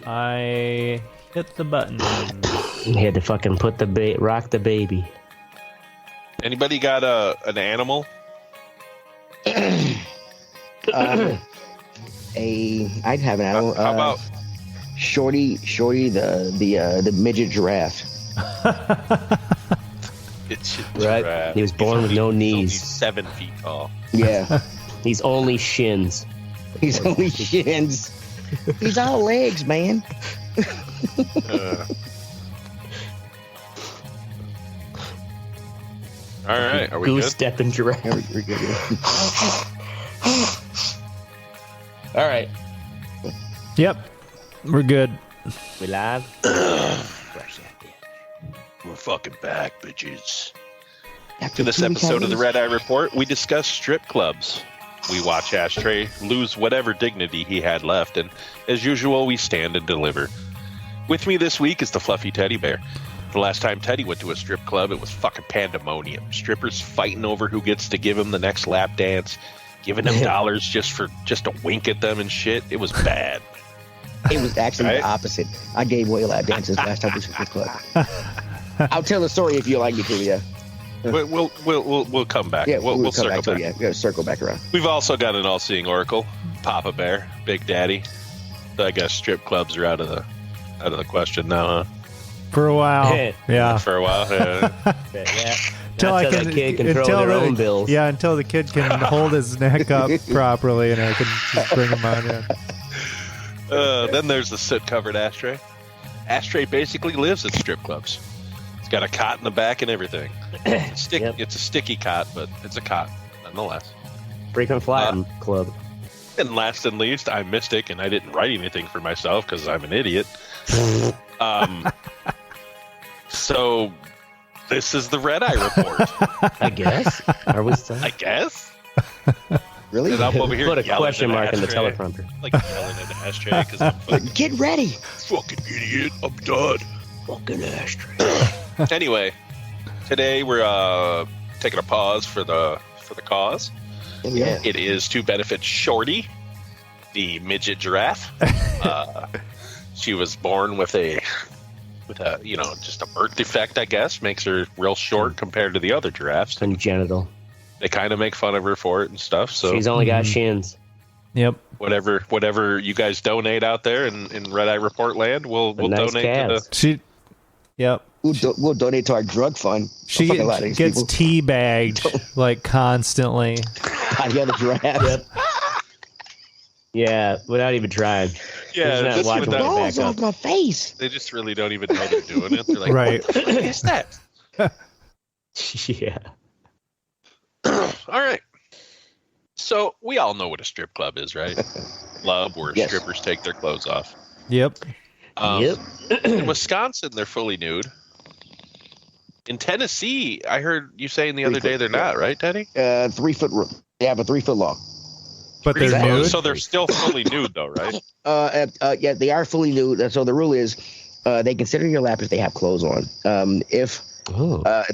I hit the button. You had to fucking put the rock the baby. Anybody got an animal? I'd have an animal. How about Shorty, the midget giraffe. it's Right. He was born with no knees. 7 feet tall. Yeah. He's only shins. He's only shins. He's all legs, man. All right, are we Goose good? stepping giraffe. We're good. All right. Yep, we're good. We live? We're fucking back, bitches. After In this 2 episode of the weeks. Red Eye Report, we discuss strip clubs. We watch Ashtray lose whatever dignity he had left, and as usual, we stand and deliver. With me this week is the fluffy teddy bear. The last time Teddy went to a strip club, it was fucking pandemonium. Strippers fighting over who gets to give him the next lap dance, giving them dollars just to wink at them and shit. It was bad. It was actually Right? the opposite. I gave away lap dances last time we went to the club. I'll tell the story if you like me to, yeah. We'll come back. Yeah, We'll come circle back to back. it, yeah. We'll circle back around. We've also got an all-seeing oracle, Papa Bear, Big Daddy. So I guess strip clubs are out of the question now, huh? For a while. Yeah. For a while. Yeah. Yeah. Until the kid can throw their own bills. Yeah, until the kid can hold his neck up properly and I can just bring him on in. Then there's the soot-covered Ashtray. Ashtray basically lives at strip clubs. It's got a cot in the back and everything. It's a sticky cot, but it's a cot nonetheless. Frequent flyer club. And last and least, I'm Mystic, and I didn't write anything for myself because I'm an idiot. So this is the Red Eye Report. I guess. Are we still? I guess. Really? And I'm over here Put a yelling question at mark in the Ashtray. teleprompter. Like yelling at the Ashtray because I'm fucking, Get ready. fucking idiot. I'm done. Fucking Ashtray. Anyway, today we're taking a pause for the cause. Yeah. It is to benefit Shorty, the midget giraffe. She was born with a just a birth defect, I guess, makes her real short compared to the other giraffes. Congenital. They kind of make fun of her for it and stuff. So She's only got shins. Yep. whatever you guys donate out there in Red Eye Report land, we'll nice donate calves. Yep. We'll donate to our drug fund. She Fucking a lot of these gets people. teabagged like constantly. I got a giraffe. Yeah, without even trying. Yeah, Just just watch without- them back Balls up. off my face. they just really don't even know they're doing it. They're like, Right. what the fuck is that? Yeah. All right. So we all know what a strip club is, right? Club where Yes. strippers take their clothes off. Yep. Yep. In Wisconsin, they're fully nude. In Tennessee, I heard you saying the other day they're not, right, Teddy? 3 foot. They have a 3 foot long. But they're Exactly. nude. So they're still fully nude, though, right? Yeah, they are fully nude. So the rule is, they consider your lap if they have clothes on. If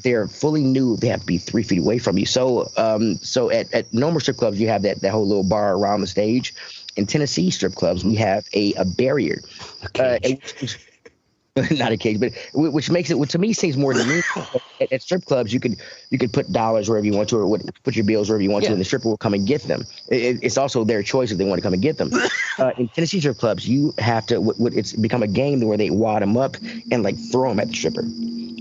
they are fully nude, they have to be 3 feet away from you. So at normal strip clubs, you have that whole little bar around the stage. In Tennessee strip clubs, we have a barrier. Not a cage, but which makes it, which to me seems more than at strip clubs, you could put dollars wherever you want to, or put your bills wherever you want to, and the stripper will come and get them. It's also their choice if they want to come and get them. In Tennessee strip clubs, you have to. It's become a game where they wad them up and like throw them at the stripper.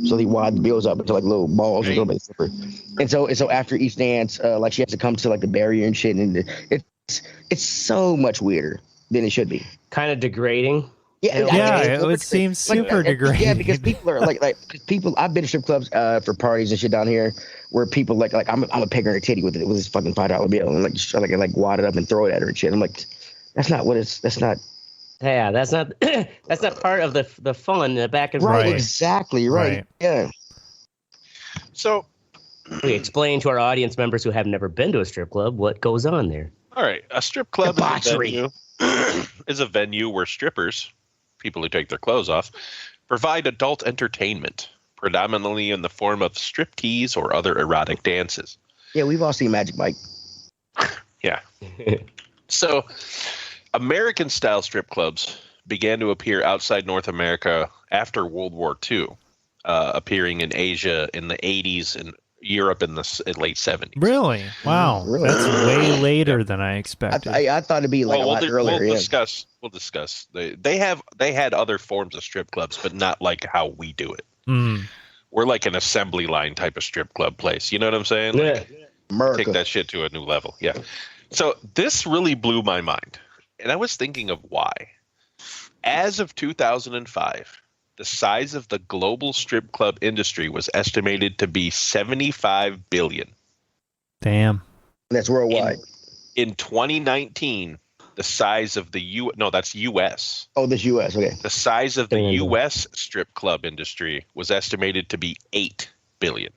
So they wad the bills up into like little balls and throw them at the stripper. And so after each dance, like she has to come to like the barrier and shit, and it's so much weirder than it should be. Kind of degrading. Yeah, it would seem super degrading. Yeah, because people are like people. I've been to strip clubs for parties and shit down here where people like I'm a peg her titty with this fucking $5 bill and like wad it up and throw it at her and shit. I'm like, that's not what it's. That's not. Yeah, that's not that's not part of the fun. The back and Right, Right. exactly, right. Yeah. So, We explain to our audience members who have never been to a strip club what goes on there. all right, a strip club Debauchery. is a venue where strippers, people who take their clothes off, provide adult entertainment, predominantly in the form of striptease or other erotic dances. Yeah, we've all seen Magic Mike. Yeah. So, American-style strip clubs began to appear outside North America after World War II, appearing in Asia in the 80s and Europe in the late 70s. Really? Wow. Really? That's way later than I expected. I thought it'd be like a lot earlier. We'll discuss. We'll discuss. They had other forms of strip clubs, but not like how we do it. Mm. We're like an assembly line type of strip club place. You know what I'm saying? Like, America. take that shit to a new level. Yeah. So this really blew my mind. And I was thinking of why. As of 2005, the size of the global strip club industry was estimated to be $75 billion. Damn. That's worldwide. In 2019, the size of the that's U.S. Oh, this U.S. Okay. The size of the U.S. strip club industry was estimated to be $8 billion.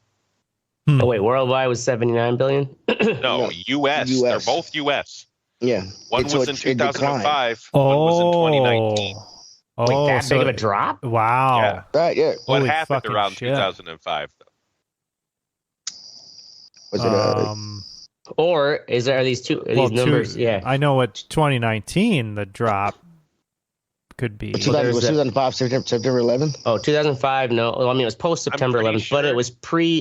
Oh wait, worldwide was 79 billion. No, U.S. They're both U.S. Yeah. One was in 2005. One was in 2019. Wait, that so big of a drop? Wow. Yeah. Right. Yeah. What Holy happened fucking around shit. 2005? Was it Or are these numbers? Yeah. I know what 2019 the drop could be. Well, there's was 2005 September 11th? Oh, 2005. No, well, I mean it was post September pretty 11th, but it sure. was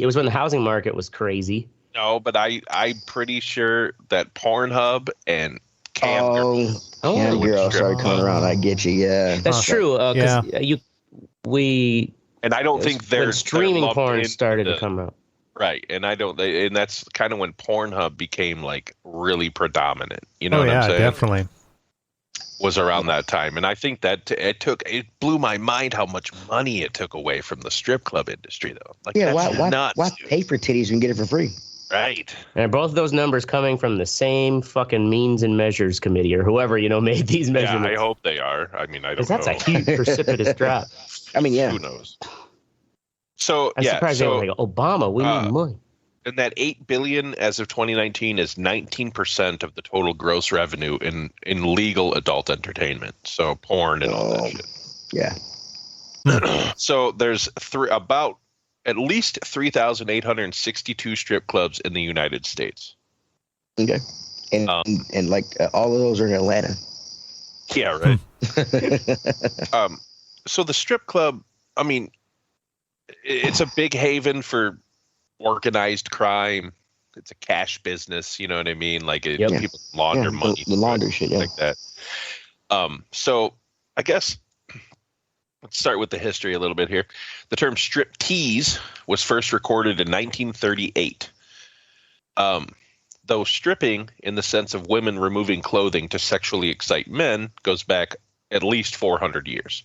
It was when the housing market was crazy. No, but I'm pretty sure that Pornhub and Cam Girls. Cam Girls started coming around. I get you. Yeah. That's true. Because And I don't think when they're streaming lumped porn into started to come out. Right, and and that's kind of when Pornhub became like really predominant. You know Oh what yeah, I'm saying? definitely. Was around that time, and I think that it blew my mind how much money it took away from the strip club industry, though. Like, Yeah. that's Why nuts, dude. pay for titties and get it for free? Right. And both of those numbers coming from the same fucking means and measures committee or whoever, made these Yeah, measurements. I hope they are. I mean, I don't 'Cause that's know. a huge precipitous drop. I mean, yeah. Who knows? So I'm surprised they were like, Obama, we need money. and that $8 billion as of 2019 is 19% of the total gross revenue in legal adult entertainment. So porn and all that shit. Yeah. So there's about at least 3,862 strip clubs in the United States. Okay. And like all of those are in Atlanta. Yeah, right. So the strip club, I mean, it's a big haven for organized crime. It's a cash business, you know what I mean? Like people launder money, the launder shit, like that. So I guess let's start with the history a little bit here. The term strip tease was first recorded in 1938. Though stripping, in the sense of women removing clothing to sexually excite men, goes back at least 400 years.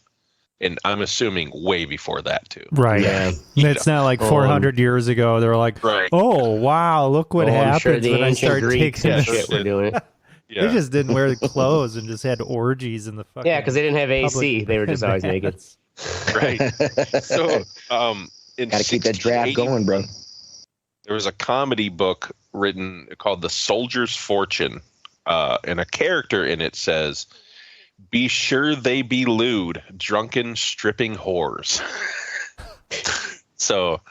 And I'm assuming way before that, too. Right. Yeah. It's not like 400 years ago. They were like, Right. oh, wow, look what I'm sure happens the when I ancient start Greeks taking and this. shit were doing it. Yeah. They just didn't wear the clothes and just had orgies in the fucking. Yeah, because they didn't have AC. public They were just always naked. Right. So, in Gotta keep that draft 1680, going, bro. there was a comedy book written called The Soldier's Fortune, and a character in it says, "Be sure they be lewd, drunken, stripping whores." So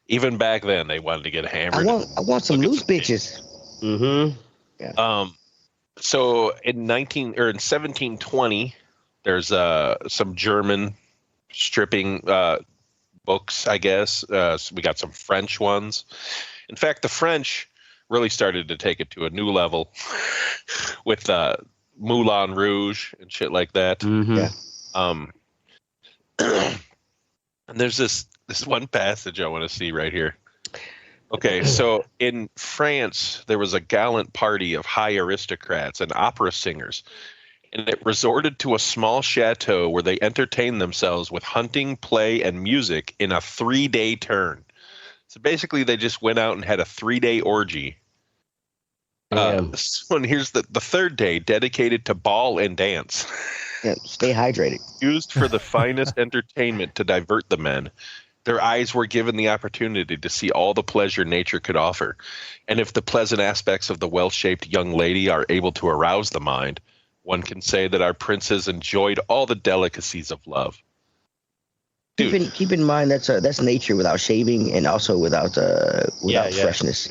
even back then, they wanted to get hammered. I want some loose bitches. Mm-hmm. So in 1720, there's some German stripping books, I guess. So we got some French ones. In fact, the French really started to take it to a new level with Moulin Rouge and shit like that. Mm-hmm. Yeah. And there's this one passage I want to see right here. Okay, so in France, there was a gallant party of high aristocrats and opera singers, and it resorted to a small chateau where they entertained themselves with hunting, play, and music in a 3-day turn. So basically, they just went out and had a 3-day orgy. So and here's the third day, dedicated to ball and dance. Yeah, stay hydrated. Used for the finest entertainment to divert the men. Their eyes were given the opportunity to see all the pleasure nature could offer. And if the pleasant aspects of the well-shaped young lady are able to arouse the mind, one can say that our princes enjoyed all the delicacies of love. Dude. Keep in mind that's nature without shaving and also without freshness.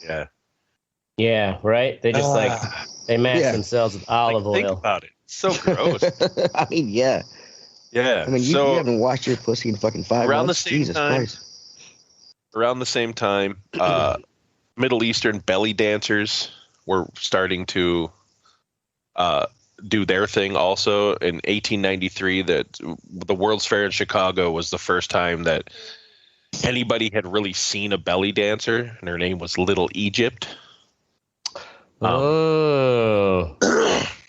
Yeah. Yeah, right? They just They mask Yeah. themselves with olive Think oil. about it. It's so gross. I mean, yeah. Yeah. I mean, you haven't washed your pussy in fucking 5 around months. the same Jesus time, Christ. around the same time, Middle Eastern belly dancers were starting to do their thing also. In 1893, that the World's Fair in Chicago was the first time that anybody had really seen a belly dancer, and her name was Little Egypt. Oh.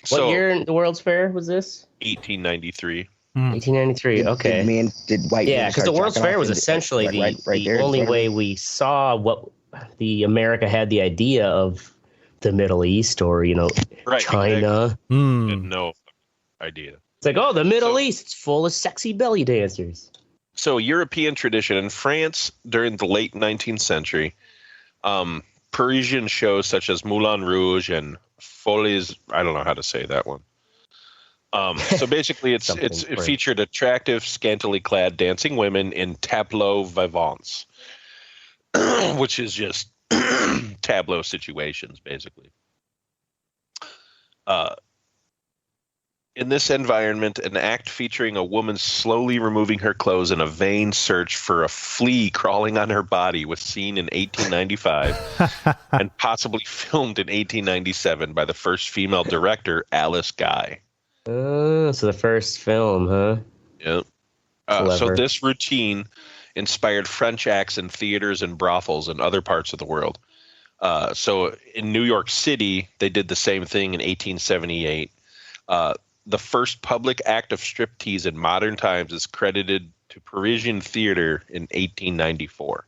So, What year in the World's Fair was this? 1893. 1893. Okay. Did white men Yeah, because start the World's jacking Fair off was in essentially right there the in only front of way us? we saw what the America had the idea of the Middle East or, Right, China. Exactly. I had no idea. It's like, oh, the Middle East, it's full of sexy belly dancers. So European tradition in France during the late 19th century, Parisian shows such as Moulin Rouge and Folies, I don't know how to say that one. So basically, it featured attractive, scantily clad dancing women in tableau vivants, which is just tableau situations, basically. In this environment, an act featuring a woman slowly removing her clothes in a vain search for a flea crawling on her body was seen in 1895 and possibly filmed in 1897 by the first female director, Alice Guy. So the first film, huh? Yep. So this routine inspired French acts in theaters and brothels in other parts of the world. So in New York City, they did the same thing in 1878. The first public act of striptease in modern times is credited to Parisian theater in 1894.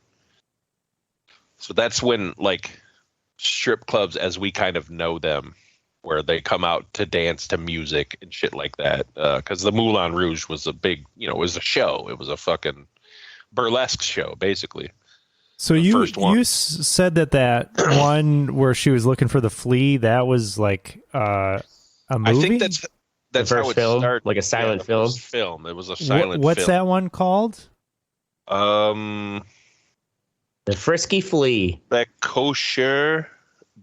So that's when, like, strip clubs as we kind of know them, where they come out to dance to music and shit like that. Because the Moulin Rouge was a big, it was a show. It was a fucking burlesque show, basically. So you said that one where she was looking for the flea, that was like a movie? I think that's the how first it film, started. like a silent film. Film. It was a silent film. What's that one called? The Frisky Flea. The Kosher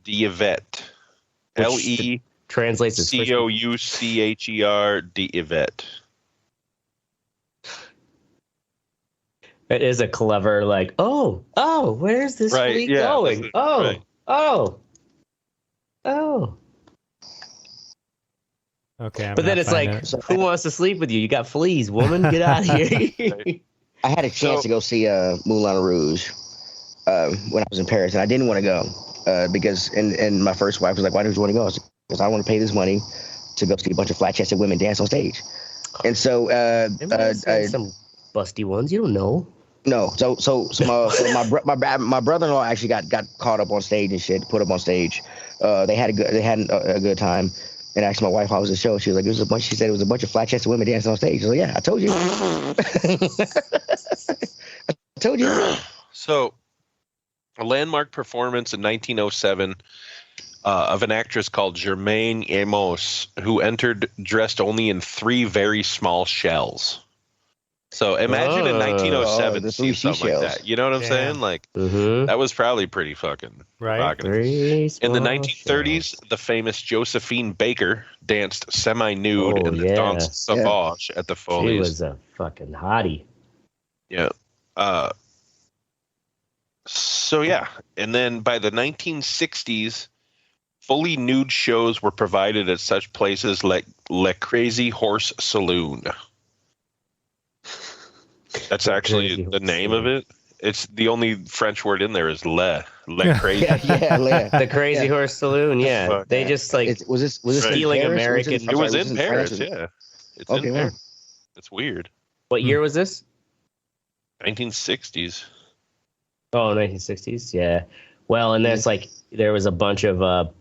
d'Yvette. Translates as Coucher d'Yvette. It is a clever, like, oh, where's this flea going? Oh. Okay. But then it's like, who wants to sleep with you? You got fleas, woman. Get out of here. I had a chance to go see Moulin Rouge when I was in Paris, and I didn't want to go because and my first wife was like, "Why don't you want to go?" I was like, because I want to pay this money to go see a bunch of flat-chested women dance on stage. And so some busty ones, you don't know. No, so my brother-in-law actually got caught up on stage and shit, put up on stage. They had a good time. And asked my wife how was the show. She was like, she said it was a bunch of flat-chested women dancing on stage. I was like, yeah, I told you. I told you. So, a landmark performance in 1907 of an actress called Germaine Amos, who entered dressed only in 3 very small shells. So imagine in 1907 seeing something like that. You know what I'm saying? Like, that was probably pretty fucking provocative. In the 1930s, the famous Josephine Baker danced semi-nude in the Danse Sauvage at the Folies. She was a fucking hottie. Yeah. And then by the 1960s, fully nude shows were provided at such places like Le Crazy Horse Saloon. That's actually the name of it. It's the only French word in there is le crazy. The Crazy Horse Saloon. Yeah, they just like was this stealing American. It was in Paris. Yeah, it's in Paris. It's weird. What year was this? 1960s. Oh, 1960s. Yeah. Well, and that's like there was a bunch of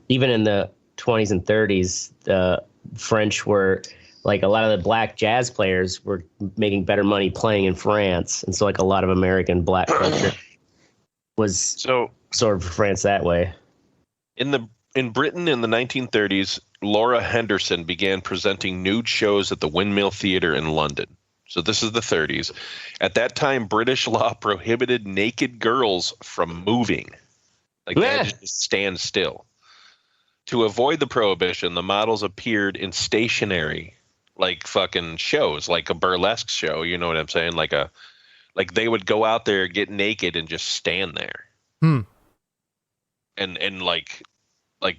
even in the 20s and 30s, the French were. Like a lot of the black jazz players were making better money playing in France, and so like a lot of American black culture was sort of France that way. In Britain in the 1930s, Laura Henderson began presenting nude shows at the Windmill Theatre in London. So this is the 30s. At that time, British law prohibited naked girls from moving. Like they had to just stand still. To avoid the prohibition, the models appeared in stationary, like fucking shows, like a burlesque show. You know what I'm saying? Like they would go out there, get naked, and just stand there. And like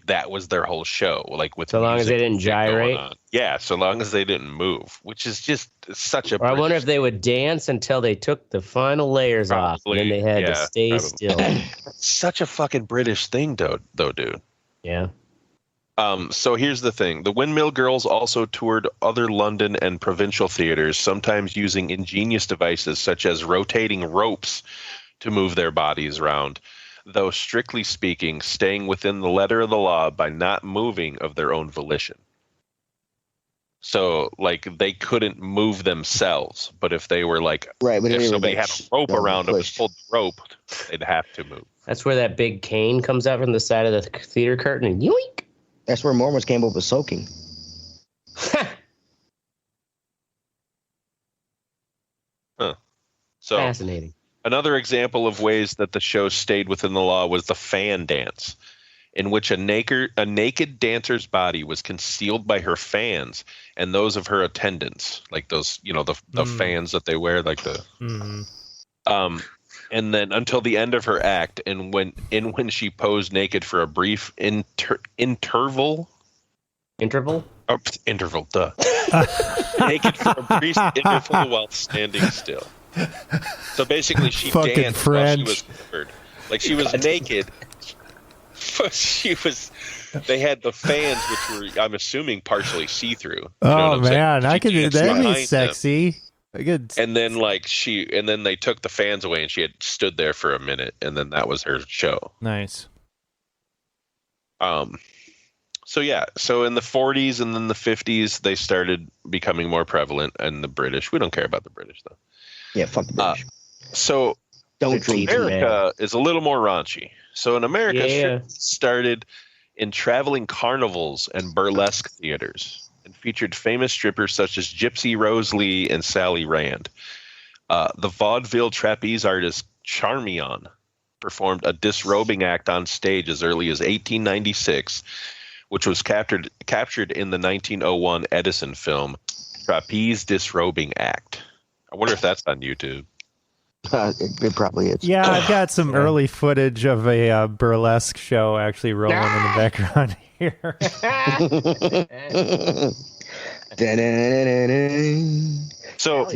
that was their whole show. Like with so long as they didn't gyrate. Yeah, so long as they didn't move, which is just such a. Or I wonder if they would dance until they took the final layers off, and then they had to stay still. Such a fucking British thing, though, dude. Yeah. So here's the thing. The Windmill Girls also toured other London and provincial theaters, sometimes using ingenious devices such as rotating ropes to move their bodies around, though strictly speaking, staying within the letter of the law by not moving of their own volition. So, like, they couldn't move themselves, but if they were like, if somebody had a rope around them and pulled the rope, they'd have to move. That's where that big cane comes out from the side of the theater curtain and yoink. That's where Mormons came up with soaking. So fascinating. Another example of ways that the show stayed within the law was the fan dance, in which a naked dancer's body was concealed by her fans and those of her attendants, like those, the fans that they wear, like the. And then until the end of her act, and when she posed naked for a brief interval. Oh, interval, duh. Naked for a brief interval while standing still. So basically, she danced while she was covered. Like, she was naked. They had the fans, which were, I'm assuming, partially see-through. Oh, man, I could do that. That'd be sexy. And then they took the fans away, and she had stood there for a minute, and then that was her show. Nice. So in the 40s and then the 50s, they started becoming more prevalent, and the British. We don't care about the British, though. Yeah, fuck the British. So don't treat America is a little more raunchy. So in America, started in traveling carnivals and burlesque theaters, and featured famous strippers such as Gypsy Rose Lee and Sally Rand. The vaudeville trapeze artist Charmion performed a disrobing act on stage as early as 1896, which was captured in the 1901 Edison film Trapeze Disrobing Act. I wonder if that's on YouTube. It probably is. Yeah, I've got some early footage of a burlesque show actually rolling in the background here. So,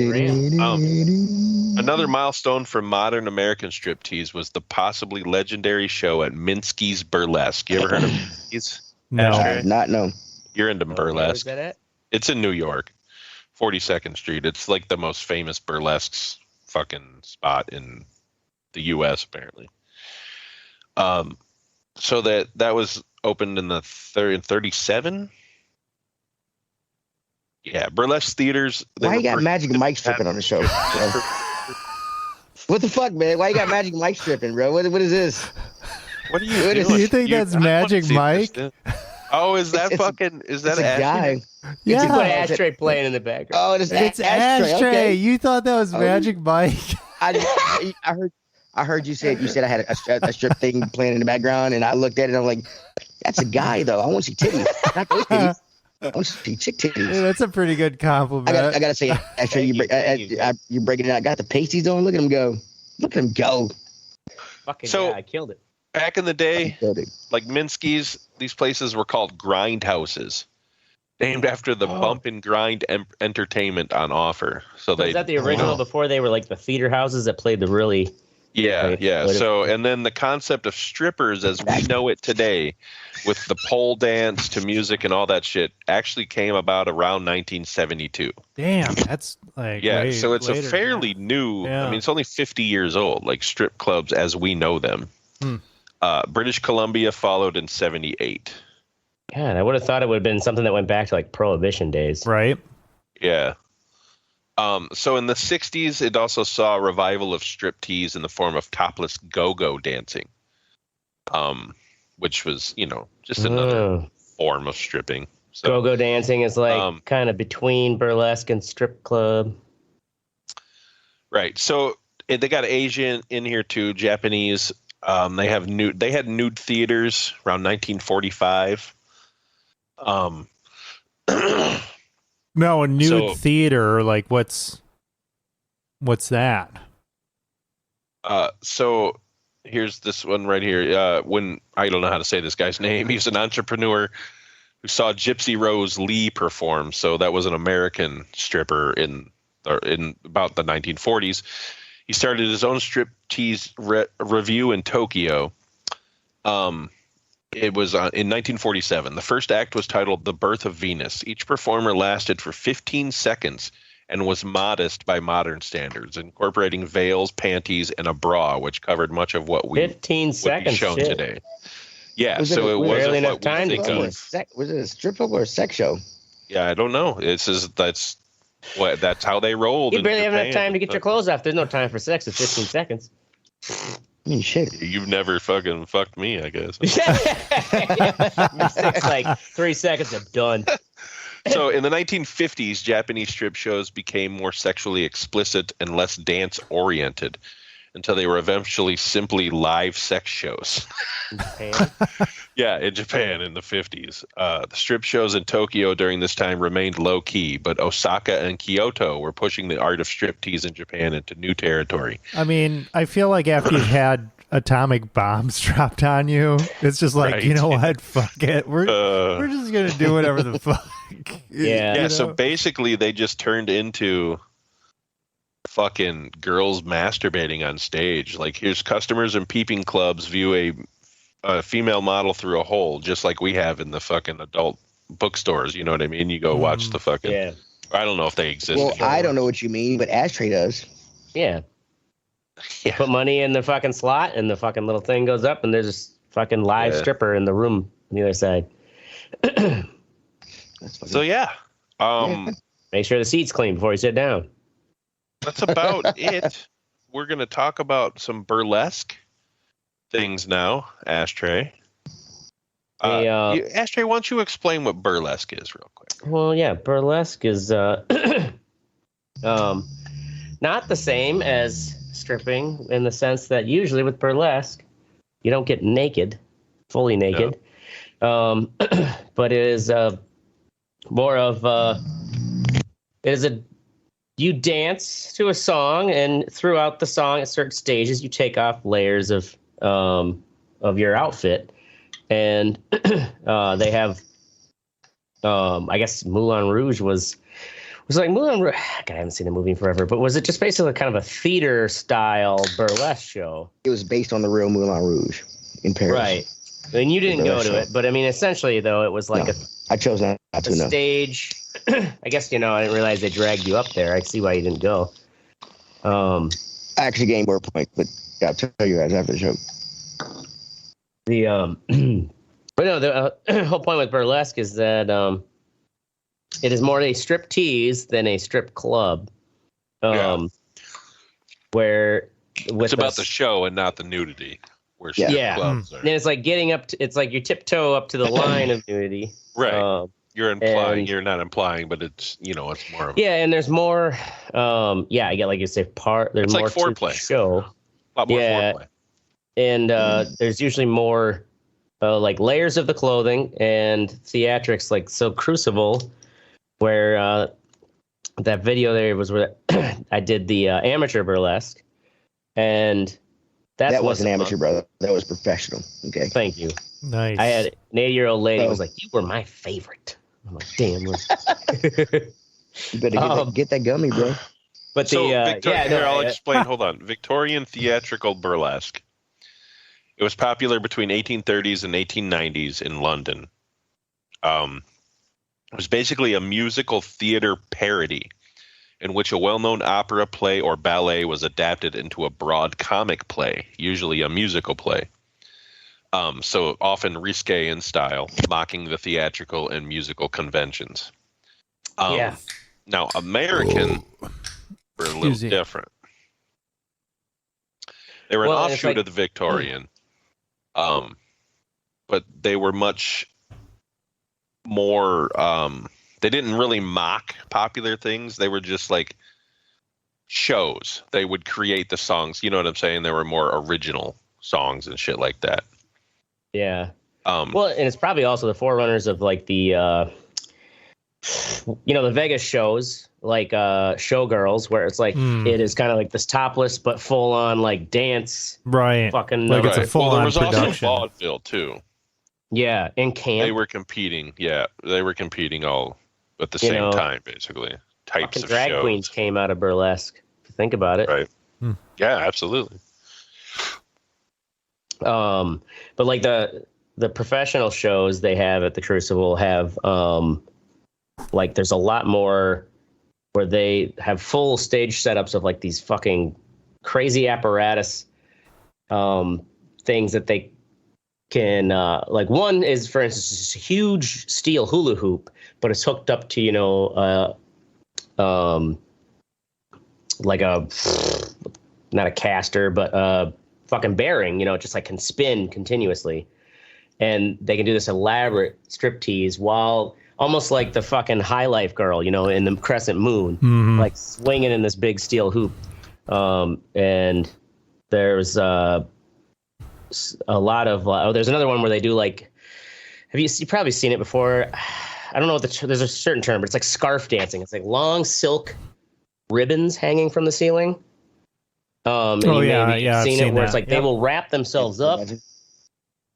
another milestone for modern American striptease was the possibly legendary show at Minsky's Burlesque. You ever heard of Minsky's? No, not no. You're into burlesque. Where's that at? It's in New York, 42nd Street. It's like the most famous burlesque fucking spot in the U.S. apparently. So that was opened in the 37. Yeah, burlesque theaters. Why you got Magic Mike stripping on the show? What the fuck, man? Why you got Magic Mike stripping, bro? What is this? What are you doing? You think that's Magic Mike? Oh, is that fucking? Is that a guy? Yeah, you put Ashtray playing in the background. Oh, it's Ashtray. Okay. You thought that was Magic Mike? I heard you said I had a strip thing playing in the background, and I looked at it and I'm like, that's a guy though. I want to see titties, not those titties. I want to see chick titties. Yeah, that's a pretty good compliment. I gotta say, Ashtray, you're breaking it out. Got the pasties on. Look at him go. Look at him go. Fucking yeah, I killed it. Back in the day, like Minsky's, these places were called grindhouses, named after the bump and grind entertainment on offer. So is that the original before they were like the theater houses that played the really? Yeah. So, and then the concept of strippers as we know it today, with the pole dance to music and all that shit, actually came about around 1972. Damn, that's like so it's later, a fairly new. I mean, it's only 50 years old. Like strip clubs as we know them. British Columbia followed in 78. God, I would have thought it would have been something that went back to like Prohibition days. Right. Yeah. So in the 60s, it also saw a revival of striptease in the form of topless go-go dancing, which was, just another form of stripping. So, go-go dancing is like kind of between burlesque and strip club. Right. So they got Asian in here too, Japanese. They had nude theaters around 1945. No, a nude theater, like what's that? So here's this one right here. When I don't know how to say this guy's name, he's an entrepreneur who saw Gypsy Rose Lee perform. So that was an American stripper in about the 1940s. He started his own striptease review in Tokyo. It was in 1947. The first act was titled The Birth of Venus. Each performer lasted for 15 seconds and was modest by modern standards, incorporating veils, panties, and a bra, which covered much of what 15 seconds would be shown today. Yeah, Was so it wasn't enough what time we to think go. of. Was it a strip club or a sex show? Yeah, I don't know. That's how they rolled. You barely have enough Japan. time to get your clothes off. There's no time for sex at 15 seconds. I mean, shit. You've never fucking fucked me, I guess. It's like 3 seconds, I'm done. So in the 1950s, Japanese strip shows became more sexually explicit and less dance-oriented until they were eventually simply live sex shows. Yeah, in Japan in the 50s. The strip shows in Tokyo during this time remained low-key, but Osaka and Kyoto were pushing the art of striptease in Japan into new territory. I mean, I feel like after you've had atomic bombs dropped on you, it's just like, Right. you know what? Fuck it. We're just going to do whatever the fuck. Yeah. Yeah, so basically they just turned into fucking girls masturbating on stage. Like, here's customers and peeping clubs view a female model through a hole, just like we have in the fucking adult bookstores. You know what I mean? You go watch the fucking... Yeah. I don't know if they exist. Well, I don't know what you mean, but Ashtray does. Yeah. Yeah. Put money in the fucking slot, and the fucking little thing goes up, and there's this fucking live stripper in the room on the other side. So yeah. Make sure the seat's clean before you sit down. That's about it. We're going to talk about some burlesque things now, Ashtray. Ashtray, why don't you explain what burlesque is real quick? Well, yeah, burlesque is not the same as stripping in the sense that usually with burlesque, you don't get naked, fully naked. No. But it is more of you dance to a song, and throughout the song at certain stages you take off layers of your outfit, and they have I guess Moulin Rouge was like Moulin Rouge. God, I haven't seen the movie in forever, but was it just basically kind of a theater style burlesque show? It was based on the real Moulin Rouge in Paris. Right. And you didn't go to it, but I mean, essentially though, it was like I chose not to know. Stage. I guess, I didn't realize they dragged you up there. I see why you didn't go. I actually gained more points, but I'll tell you guys after the show. But no, the whole point with burlesque is that it is more a strip tease than a strip club. Where it's about the show and not the nudity. Where strip clubs are. And it's like getting up to, it's like you tiptoe up to the line of nudity. Right. You're implying, you're not implying, but it's, it's more of and there's more, I get, like you say, there's it's more like foreplay. to the show. A lot more foreplay. And there's usually more like layers of the clothing and theatrics, like so Crucible, where that video there was where I did the amateur burlesque, and that wasn't amateur, brother. That was professional. Okay. Thank you. Nice. I had an 80-year-old lady who was like, "You were my favorite." I'm like, "Damn." You better get that gummy, bro. But I'll explain. Hold on. Victorian theatrical burlesque. It was popular between 1830s and 1890s in London. It was basically a musical theater parody in which a well-known opera, play, or ballet was adapted into a broad comic play, usually a musical play. So often risque in style, mocking the theatrical and musical conventions. Now, American were a little different. They were an offshoot of the Victorian, but they were much more. They didn't really mock popular things. They were just like shows. They would create the songs. You know what I'm saying? They were more original songs and shit like that. Yeah. Well, and it's probably also the forerunners of like the the Vegas shows, like Showgirls, where it's like it is kind of like this topless but full on like dance, right? Fucking like it's a full on production. There was production. also vaudeville too. Yeah, and camp. They were competing. Yeah, they were competing all at the same time, basically. Types of drag shows. queens came out of burlesque. If you think about it, right? Yeah, absolutely. But like the professional shows they have at the Crucible have like there's a lot more where they have full stage setups of like these fucking crazy apparatus things that they can like one is, for instance, this huge steel hula hoop, but it's hooked up to like a not a caster but a fucking bearing, it just like can spin continuously, and they can do this elaborate striptease while almost like the fucking High Life girl, in the crescent moon, like swinging in this big steel hoop. And there's a lot of there's another one where they do like, you probably seen it before. I don't know what there's a certain term, but it's like scarf dancing. It's like long silk ribbons hanging from the ceiling. And I've seen it where that. it's like they will wrap themselves up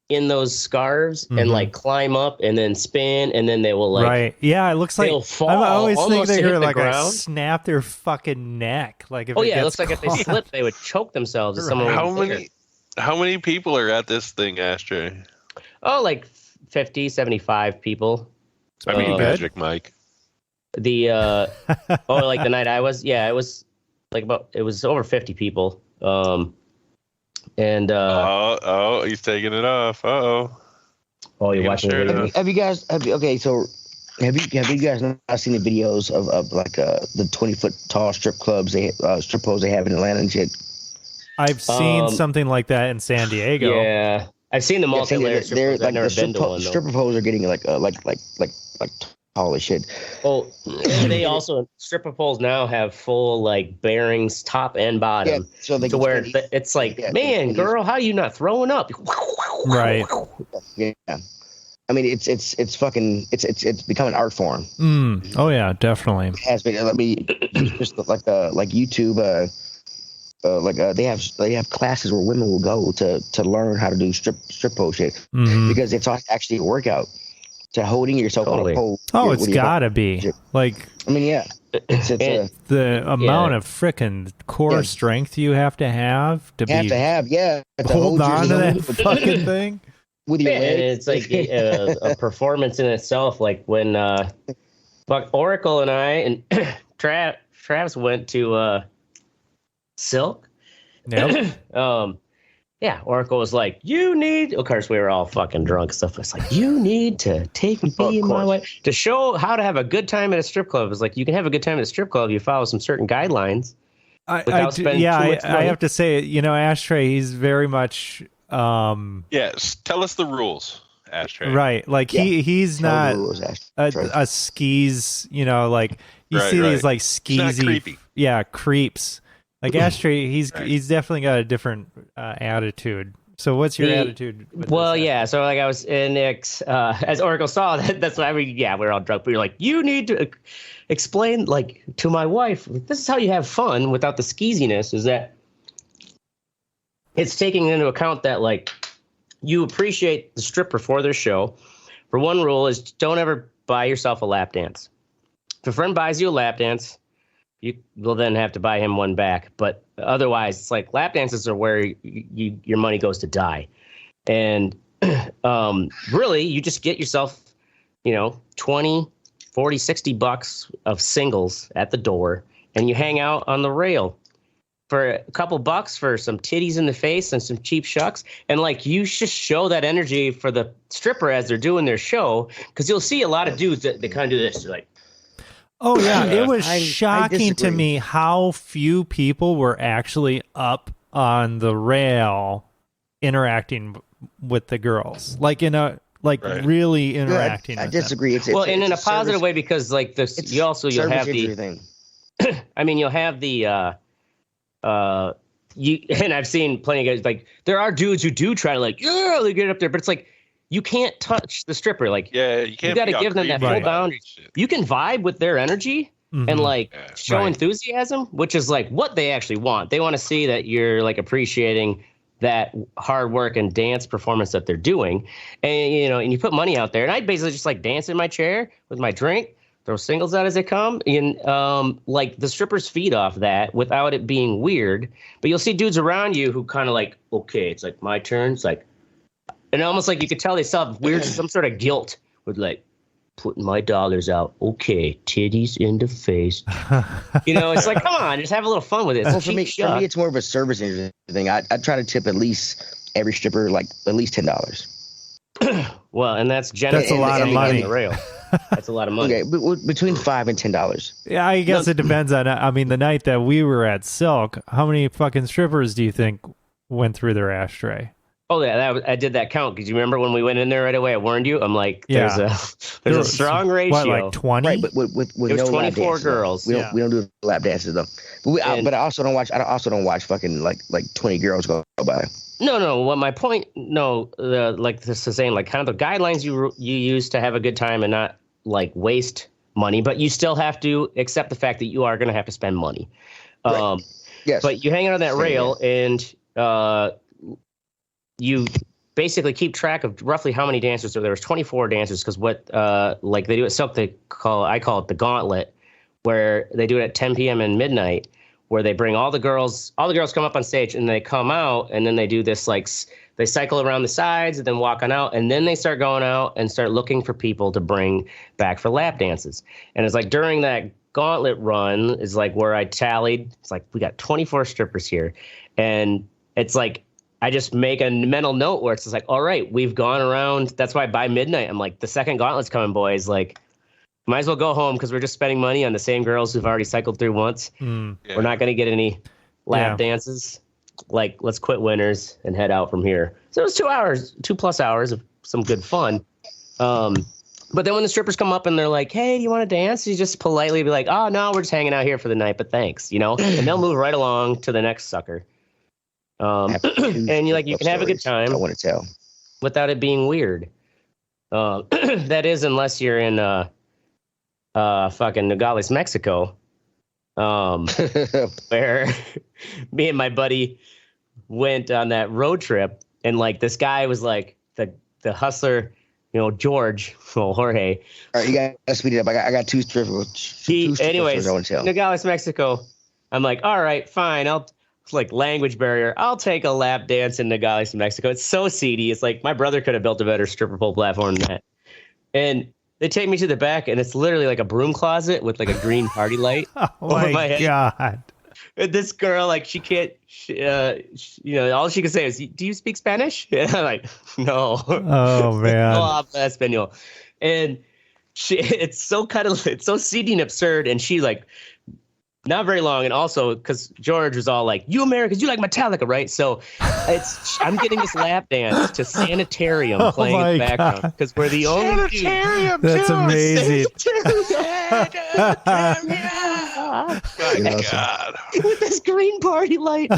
in those scarves and like climb up and then spin, and then they will like it looks like fall, I always think they were like snap their fucking neck, like if it looks like if they slip they would choke themselves. How many people are at this thing, Ashtray? Like 50, 75 people. I mean, Magic Mike. The like the night I was, it was like it was over 50 people. And he's taking it off. Oh, you're watching it. Have you guys not seen the videos of like the 20-foot tall strip clubs, strip poles they have in Atlanta and shit? I've seen something like that in San Diego. Yeah, I've seen the multi-layer strip poles. I've never been to one though. Stripper poles are getting like tall as shit. Well, they also stripper poles now have full like bearings, top and bottom, so they to where it's like, man, girl, how are you not throwing up? Right. Yeah. I mean, it's fucking it's become an art form. Oh yeah, definitely. It has been. Let me just like YouTube. They have classes where women will go to learn how to do strip pole shit because it's actually a workout. To holding yourself on a pole. Oh, it's gotta be. Like, I mean, yeah. It's the amount of frickin' core strength you have to have hold on to that fucking thing with your And it's legs. like a performance in itself. Like when Oracle and I and Travis went to Silk. Yep. Oracle was like, you need, of course we were all fucking drunk and stuff. It's like, you need to take me my way to show how to have a good time at a strip club. It's like, you can have a good time at a strip club if you follow some certain guidelines. I have to say, Ashtray, he's very much yes, tell us the rules, Ashtray. Right, like he's not a skis, like you see these like skeezy creeps. Like Ashtray, he's definitely got a different attitude. So what's your attitude? So like I was in as Oracle saw, that's why we're all drunk. But you're like, you need to explain like to my wife, this is how you have fun without the skeeziness, is that it's taking into account that like you appreciate the stripper for their show. For one rule is don't ever buy yourself a lap dance. If a friend buys you a lap dance, you will then have to buy him one back. But otherwise, it's like lap dances are where your money goes to die. And really, you just get yourself, 20, 40, $60 of singles at the door, and you hang out on the rail for a couple bucks for some titties in the face and some cheap shucks. And like, you just show that energy for the stripper as they're doing their show, because you'll see a lot of dudes that they kind of do this. They're like, oh, yeah. It was shocking to me how few people were actually up on the rail interacting with the girls. Like, really interacting. I disagree. It's in a positive way, because, like, this, you'll have the. I mean, you'll have the. And I've seen plenty of guys, like, there are dudes who do try to, like, they get up there, but it's like, you can't touch the stripper. Like, you got to give them that full boundary. You can vibe with their energy and like show enthusiasm, which is like what they actually want. They want to see that you're like appreciating that hard work and dance performance that they're doing. And, you know, and you put money out there. And I basically just like dance in my chair with my drink, throw singles out as they come. And like the strippers feed off that without it being weird. But you'll see dudes around you who kind of like, okay, it's like my turn. It's like, and almost like you could tell they still have weird, some sort of guilt with like, putting my dollars out. Okay, titties in the face. You know, it's like, come on, just have a little fun with it. Well, for me, it's more of a service thing. I try to tip at least every stripper like at least $10. Well, and that's generally a lot of money. The rail. That's a lot of money. Okay, but between $5 and $10. Yeah, I guess it depends on. I mean, the night that we were at Silk, how many fucking strippers do you think went through their ashtray? Oh yeah, I did that count because you remember when we went in there right away. I warned you. I'm like, there's a strong ratio. What, like 20? Right, but with it was no 24 lap girls. Dances, we don't do lap dances though. But I also don't watch fucking like 20 girls go by. No. What my point? No, like this is saying like kind of the guidelines you use to have a good time and not like waste money, but you still have to accept the fact that you are going to have to spend money. Right. Yes. But you hang out on that rail and you basically keep track of roughly how many dancers. So there was 24 dancers because what like they do at Silk, I call it the gauntlet, where they do it at 10 p.m. and midnight, where they bring all the girls come up on stage and they come out and then they do this like they cycle around the sides and then walk on out and then they start going out and start looking for people to bring back for lap dances. And it's like during that gauntlet run is like where I tallied. It's like we got 24 strippers here, and it's like I just make a mental note where it's just like, all right, we've gone around. That's why by midnight, I'm like, the second gauntlet's coming, boys. Like, might as well go home because we're just spending money on the same girls who've already cycled through once. We're not going to get any lap dances. Like, let's quit winners and head out from here. So it was 2+ hours of some good fun. But then when the strippers come up and they're like, hey, do you want to dance? You just politely be like, oh, no, we're just hanging out here for the night, but thanks, you know? And they'll move right along to the next sucker. And you can have a good time. I want to tell without it being weird. That is, unless you're in fucking Nogales, Mexico, where me and my buddy went on that road trip, and like this guy was like the hustler, you know, Jorge. All right, you gotta speed it up. I got two strippers. Anyways, Nogales, Mexico. I'm like, all right, fine. It's like language barrier. I'll take a lap dance in Nogales, Mexico. It's so seedy. It's like my brother could have built a better stripper pole platform than that. And they take me to the back, and it's literally like a broom closet with like a green party light over my head. God. And this girl, like, she can't, you know, all she can say is, do you speak Spanish? And I'm like, no. Oh, man. No habla español. And it's so seedy and absurd. And she like, not very long, and also because George was all like, "You Americans, you like Metallica, right?" So I'm getting this lap dance to Sanitarium playing in the background because we're the only Sanitarium. That's amazing. God. With this green party light,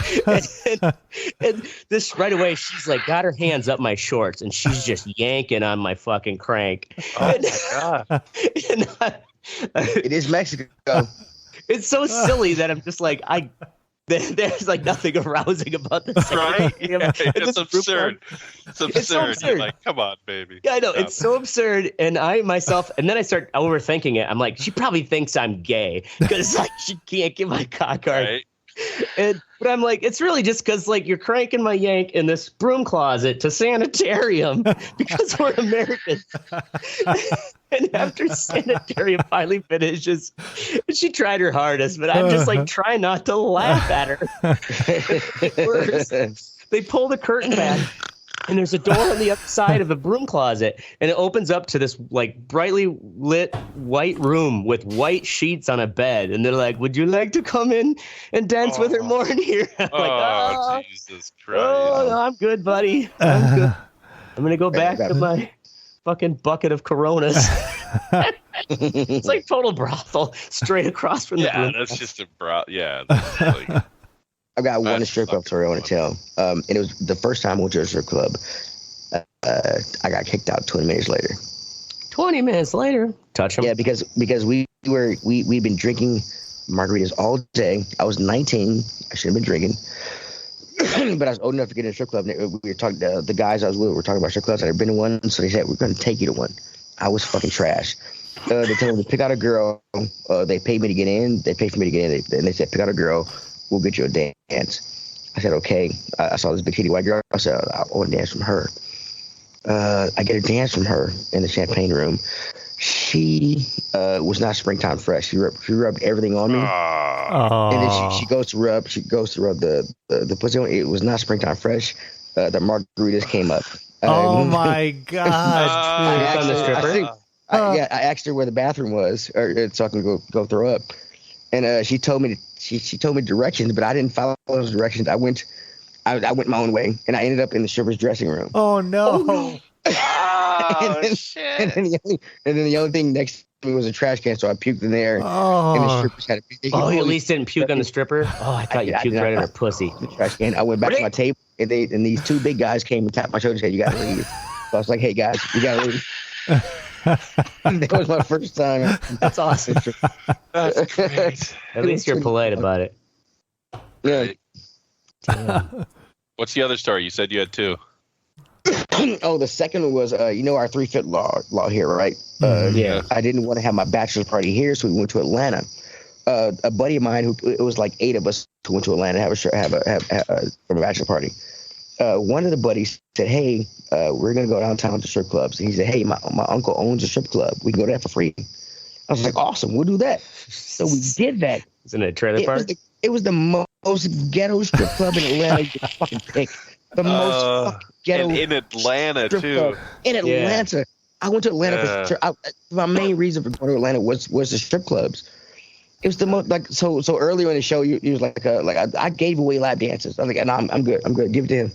and this right away, she's like got her hands up my shorts, and she's just yanking on my fucking crank. Oh my God! It is Mexico. It's so silly that I'm just like, there's like nothing arousing about this. Right? Yeah, it's absurd. It's absurd. So absurd. You're like, come on, baby. Yeah, I know. It's so absurd. And and then I start overthinking it. I'm like, she probably thinks I'm gay because like she can't get my cock hard. Right. But I'm like, it's really just because like you're cranking my yank in this broom closet to Sanitarium because we're Americans. And after Sanitarium finally finishes, she tried her hardest, but I'm just like trying not to laugh at her. They pull the curtain back, and there's a door on the other side of the broom closet, and it opens up to this like brightly lit white room with white sheets on a bed. And they're like, "Would you like to come in and dance with her more in here?" I'm like, Jesus Christ! Oh, no, I'm good, buddy. I'm good. I'm gonna go back to my fucking bucket of Coronas. It's like total brothel straight across from the broom. That's just a brothel. Yeah. That's like, I've got one strip club story I want to tell. And it was the first time I went to a strip club. I got kicked out 20 minutes later. 20 minutes later, touch him. Yeah, because we'd been drinking margaritas all day. I was 19. I shouldn't have been drinking, but I was old enough to get in a strip club. We were talking. The guys I was with were talking about strip clubs. I'd been to one, so they said we're going to take you to one. I was fucking trash. They told me to pick out a girl. They paid me to get in. They paid for me to get in. And they said, pick out a girl. We'll get you a dance. I said, okay. I saw this big kitty white girl. I said, I want to dance from her. I get a dance from her in the champagne room. She was not springtime fresh. She rubbed everything on me. And then she goes to rub the pussy on. It was not springtime fresh. The margaritas came up. Oh my God. I asked her where the bathroom was, so I can go throw up. And she told me directions, but I didn't follow those directions. I went my own way, and I ended up in the stripper's dressing room. Oh no! Shit! And then the only thing next to me was a trash can, so I puked in there. Oh. And the strippers had a you at least didn't puke on the stripper. Oh, I thought you puked right in her pussy. The trash can. I went back to my table, and these two big guys came and tapped my shoulder and said, "You gotta leave." So I was like, "Hey guys, you gotta leave." That was my first time. That's awesome. That's great. At least you're polite about it. Yeah. What's the other story? You said you had two. Oh, the second one was, our 3-foot law here, right? Yeah. I didn't want to have my bachelor's party here, so we went to Atlanta. A buddy of mine, it was like 8 of us who went to Atlanta to have a bachelor party. One of the buddies said, "Hey, we're gonna go downtown to strip clubs." And he said, "Hey, my uncle owns a strip club. We can go there for free." I was like, "Awesome, we'll do that." So we did that. Isn't it a trailer park? It was the most ghetto strip club in Atlanta you could fucking pick. The most fucking ghetto in Atlanta strip too. Club. In Atlanta, yeah. I went to Atlanta for my main reason for going to Atlanta was the strip clubs. It was the most so earlier in the show you was like I gave away lap dances. I'm like, no, I'm good. Give it to him.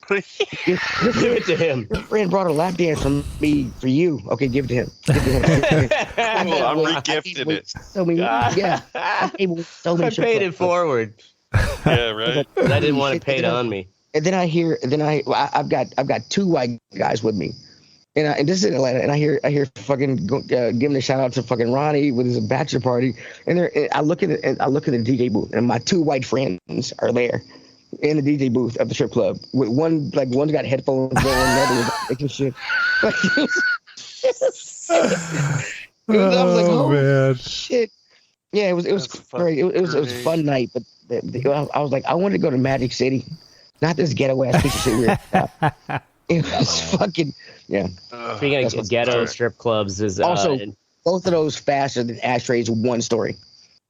Give it to him. Your friend brought a lap dance from me for you. Okay, give it to him. I'm regifting it. So many, yeah. I paid it forward. Yeah, right. I didn't want it paid on me. And then I've got 2 white guys with me, and this is in Atlanta, and I hear fucking giving a shout out to fucking Ronnie with his bachelor party, and I look at the DJ booth, and my 2 white friends are there in the DJ booth of the strip club. With one's got headphones going, the other was making shit. I was like, oh man, shit. Yeah, it was great. It was a fun night, but I was like, I wanted to go to Magic City, not this ghetto ass piece of shit weird. It was fucking Speaking of ghetto strip clubs, is also both of those faster than Ashtray's one story.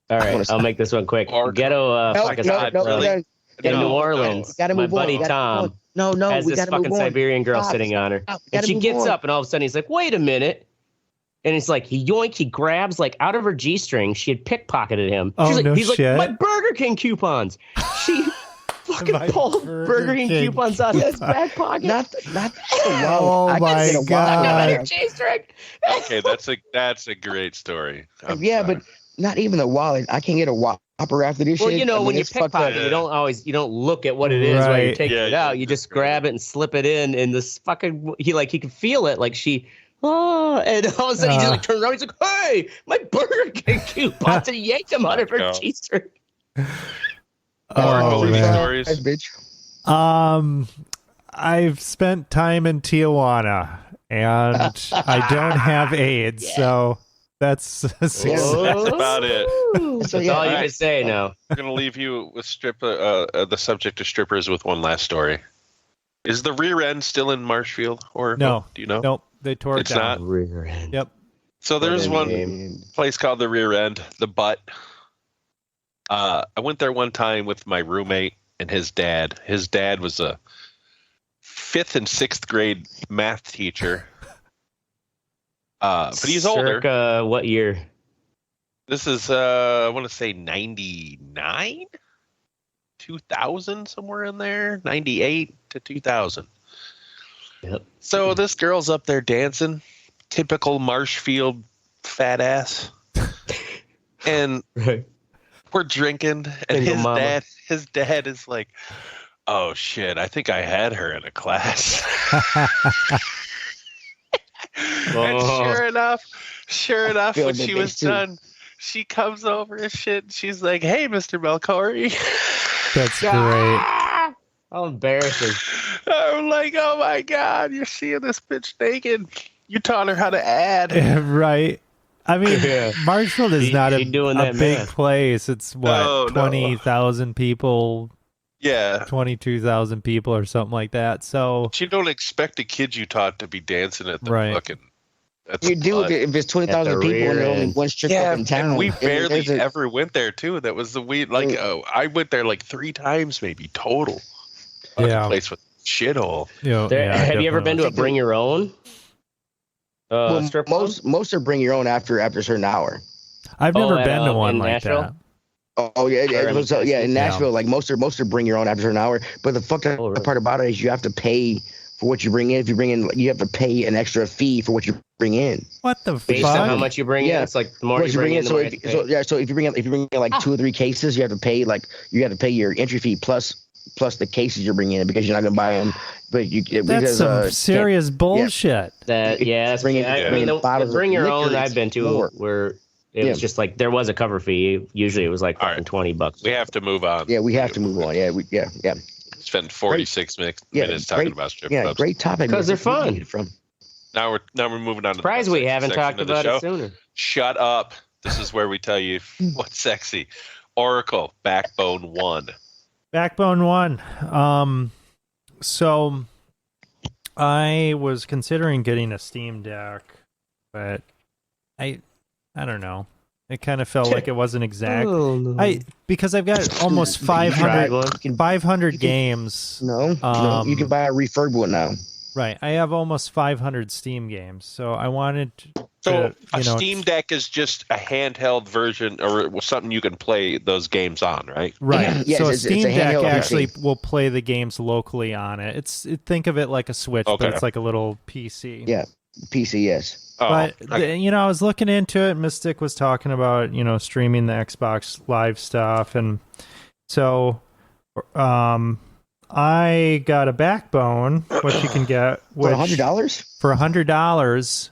All right, I'll make this one quick. Ghetto fucking strip club. In New Orleans, my buddy Tom has this fucking Siberian girl sitting on her. And she gets up and all of a sudden he's like, wait a minute. And it's like, he grabs like out of her G-string. She had pickpocketed him. He's like, my Burger King coupons. She fucking pulled Burger King coupons out of his back pocket. Not oh my God. G-string. Okay, that's a great story. But not even the wallet. I can't get a Whopper after this shit. Well, when you pickpocket, you don't look at what it is while you're taking it out. You just grab it and slip it in, and this fucking he can feel it like she. Oh, and all of a sudden he just like turns around. He's like, "Hey, my Burger King coupons!" And he yanked them out of her G-string. Stories. Bitch. I've spent time in Tijuana, and I don't have AIDS, so. That's about it. That's all you can say now. I'm going to leave you with the subject of strippers with one last story. Is the rear end still in Marshfield? Or no? Do you know? Nope. They tore it down. It's not? Rear end. Yep. So there's one place called the Rear End, the Butt. I went there one time with my roommate and his dad. His dad was a 5th and 6th grade math teacher. But he's older. Circa what year? This is, I want to say 99? 2000, somewhere in there. 98 to 2000. Yep. So this girl's up there dancing. Typical Marshfield fat ass. And we're drinking. And his dad is like, Oh shit! I think I had her in a class. And sure enough, when she was done, she comes over and shit. And she's like, "Hey, Mr. Melcori." That's great. How embarrassing! I'm like, "Oh my god, you're seeing this bitch naked? You taught her how to add." Right. I mean, Marshall is not a big place. It's what, 20,000 people. Yeah, 22,000 people or something like that. So you don't expect the kids you taught to be dancing at the fucking. You do if it's 20,000 people and there's only one strip club in town. And we barely ever went there too. That was the I went there like 3 times maybe total. Yeah, place with shithole. Have you ever been to a bring your own? Strip club? Most are bring your own after a certain hour. I've never been to one like Nashville? that. Oh yeah, in Nashville, like most are bring your own after an hour. But the fucked up part about it is you have to pay for what you bring in. If you bring in, you have to pay an extra fee for what you bring in. What the Based fuck? on how much you bring in, it's like the more you bring in, so if you bring in like 2 or 3 cases, you have to pay your entry fee plus the cases you're bringing in because you're not gonna buy them. But that's some serious bullshit. I mean, the bring your own I've been to where. It was just like there was a cover fee. Usually it was like $20. We have to move on. Yeah, we have to move on. Yeah. Spend 46 minutes talking about strip clubs. Yeah, great topic. Because they're fun. Now we're moving on to surprised we haven't talked about it sooner. Shut up. This is where we tell you what's sexy. Oracle Backbone 1. Backbone 1. So I was considering getting a Steam Deck, but I don't know. It kind of felt like it wasn't exact. Oh, no. Because I've got almost 500 games. No, you can buy a refurb one now. Right. I have almost 500 Steam games, so I wanted a Steam Deck is just a handheld version or something you can play those games on, right? Right. Yes, so a Steam Deck actually PC. will play the games locally on it. Think of it like a Switch, but it's like a little PC. Yeah, PC, yes. But I was looking into it. Mystic was talking about streaming the Xbox Live stuff, and so I got a Backbone, which you can get for $100. For $100.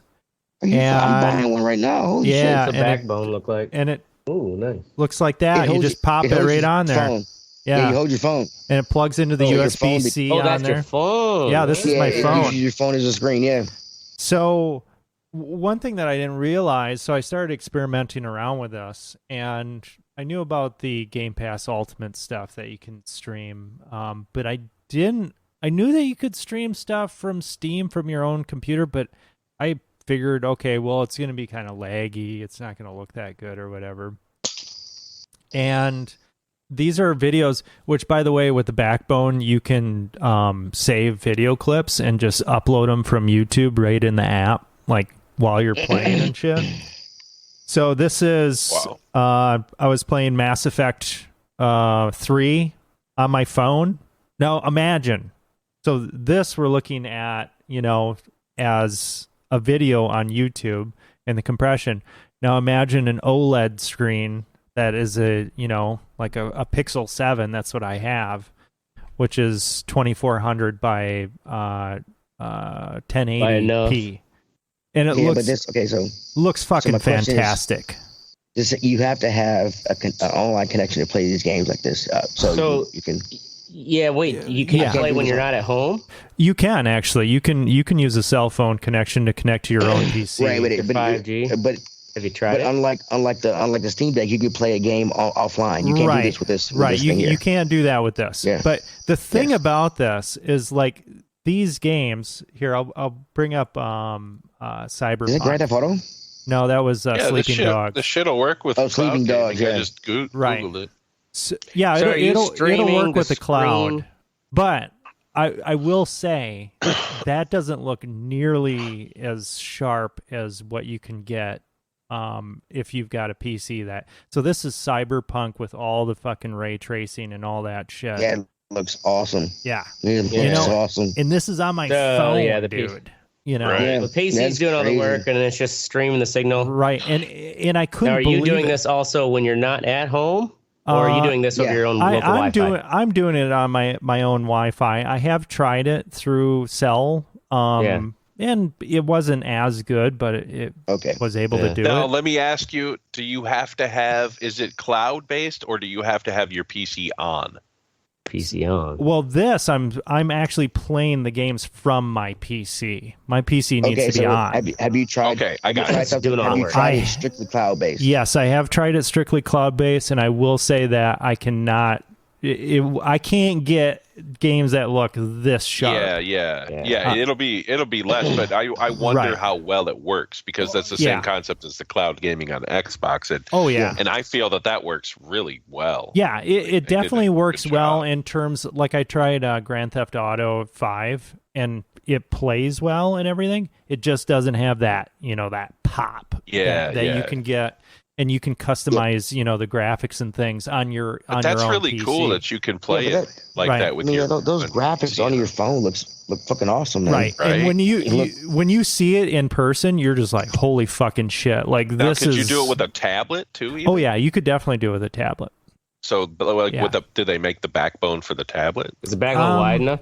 I'm buying one right now. Holy shit. What's a Backbone look like? And it nice. looks like that. You just pop it right on there. Phone. Yeah, you hold your phone, and it plugs into the USB-C on that's there. Your phone. Yeah, this is my phone. Your phone is a screen. Yeah. So one thing that I didn't realize, so I started experimenting around with this, and I knew about the Game Pass Ultimate stuff that you can stream, but I knew that you could stream stuff from Steam from your own computer, but I figured, okay, well, it's going to be kind of laggy. It's not going to look that good or whatever. And these are videos, which, by the way, with the Backbone, you can save video clips and just upload them from YouTube right in the app, like while you're playing and shit. So this is, I was playing Mass Effect 3 on my phone. Now imagine, so this we're looking at, as a video on YouTube and the compression. Now imagine an OLED screen that is like a Pixel 7. That's what I have, which is 2400 by 1080p. And it looks fucking fantastic. You have to have an online connection to play these games like this. So you can. Yeah, wait. You can't play when you're not at home. You can actually. You can use a cell phone connection to connect to your own PC. Right, but 5G. But have you tried it? Unlike the Steam Deck, you could play a game offline. You can't do this with this. You can't do that with this. Yeah. But the thing about this is, like, these games here. I'll bring up Cyberpunk. Is it Grand Theft Auto? No, that was Sleeping Dogs. The shit'll work with Sleeping Dogs. Yeah, I just Googled it. So, yeah, it'll work with the cloud. But I will say that doesn't look nearly as sharp as what you can get if you've got a PC. So this is Cyberpunk with all the fucking ray tracing and all that shit. Yeah, it looks awesome. Yeah, it looks awesome. And this is on my phone, dude. Right. The PC's doing all the work, and it's just streaming the signal. Right, and I couldn't. Now, are you doing this also when you're not at home? Or are you doing this over your own local Wi-Fi? I'm doing it on my own Wi-Fi. I have tried it through Cell, and it wasn't as good, but it was able to do it. Now, let me ask you: do you have to have? Is it cloud-based, or do you have to have your PC on? PC on. Well, I'm actually playing the games from my PC. My PC needs to be on. Have you tried? Okay, I got it. Have you tried it strictly cloud-based? Yes, I have tried it strictly cloud-based, and I will say that I cannot. I can't get games that look this sharp. Yeah. It'll be less, but I wonder how well it works, because that's the same concept as the cloud gaming on Xbox. And, and I feel that works really well. Yeah, it definitely works well in terms. Like I tried Grand Theft Auto 5, and it plays well and everything. It just doesn't have that that pop that you can get. And you can customize, the graphics and things on your own. That's really PC. cool that you can play it that with those graphics on your phone look fucking awesome, man. Right. And when you see it in person, you're just like, holy fucking shit! Like now, could you do it with a tablet too? Even? Oh yeah, you could definitely do it with a tablet. So, do they make the backbone for the tablet? Is the backbone wide enough?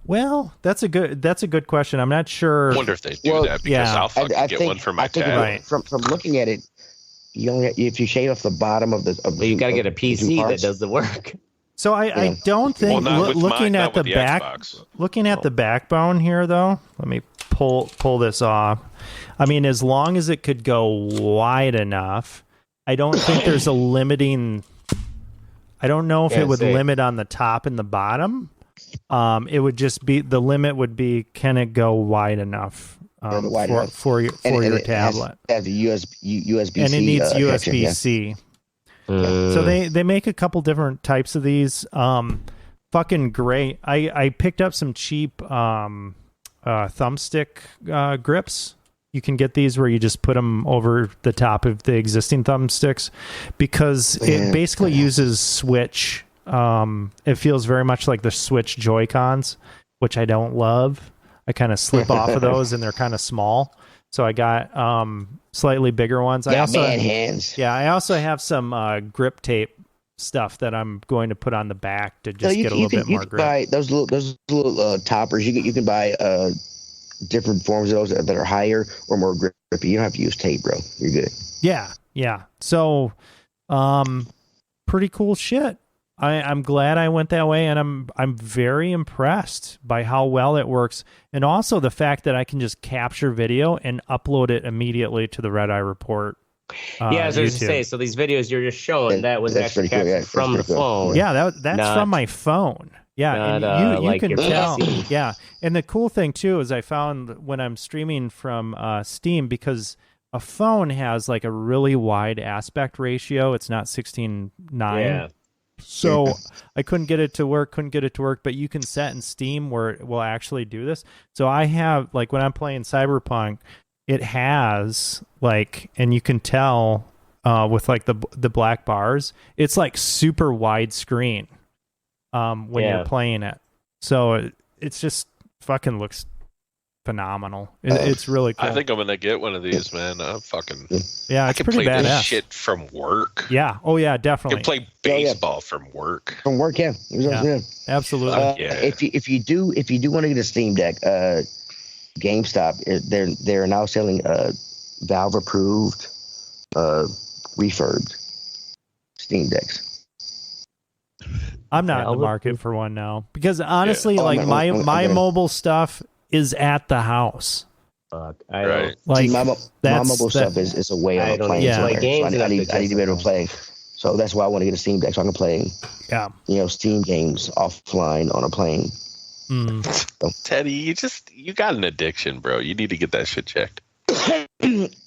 Well, that's a good question. I'm not sure. I wonder if they do that, because I'll fucking get one for my tablet. From looking at it. If you shade off the bottom of the you got to get a PC that does the work. So I don't think looking at the backbone here though. Let me pull this off. I mean, as long as it could go wide enough, I don't think there's a limiting. I don't know if it would limit on the top and the bottom. It would just be the limit would be, can it go wide enough? For your tablet. Has a USB-C, and it needs USB-C. So they make a couple different types of these. Fucking great. I picked up some cheap thumbstick grips. You can get these where you just put them over the top of the existing thumbsticks, because it basically uses Switch. It feels very much like the Switch Joy-Cons, which I don't love. I kind of slip off of those, and they're kind of small. So I got slightly bigger ones. Hands. Yeah, I also have some grip tape stuff that I'm going to put on the back to just get a little bit more grip. Buy those little toppers. You can buy different forms of those that are higher or more grippy. You don't have to use tape, bro. You're good. Yeah. So, pretty cool shit. I'm glad I went that way, and I'm very impressed by how well it works, and also the fact that I can just capture video and upload it immediately to the Red Eye Report. I was going to say, so these videos you're just showing, that was actually captured from the phone. Yeah, that's from my phone. Yeah, and you can tell. Yeah, and the cool thing too is I found when I'm streaming from Steam, because a phone has like a really wide aspect ratio. It's not 16:9. Yeah. So I couldn't get it to work, but you can set in Steam where it will actually do this. So I have, like, when I'm playing Cyberpunk, it has, like, and you can tell with, like, the black bars, it's, like, super wide screen when you're playing it. So it's just fucking looks phenomenal. It's really cool. I think I'm gonna get one of these, man. I'm fucking. Yeah, it's pretty badass. This shit from work. Yeah. Oh yeah, definitely. I can play baseball from work. From work, yeah. Absolutely. If you do want to get a Steam Deck, GameStop they're now selling Valve approved refurbed Steam Decks. I'm not in the market for one now, because honestly, my mobile stuff is at the house. Right. Like, my mobile stuff is a way of playing. Yeah. Play games. I need to be able to play. So that's why I want to get a Steam Deck so I can play. Yeah. Steam games offline on a plane. So. Teddy, you got an addiction, bro. You need to get that shit checked.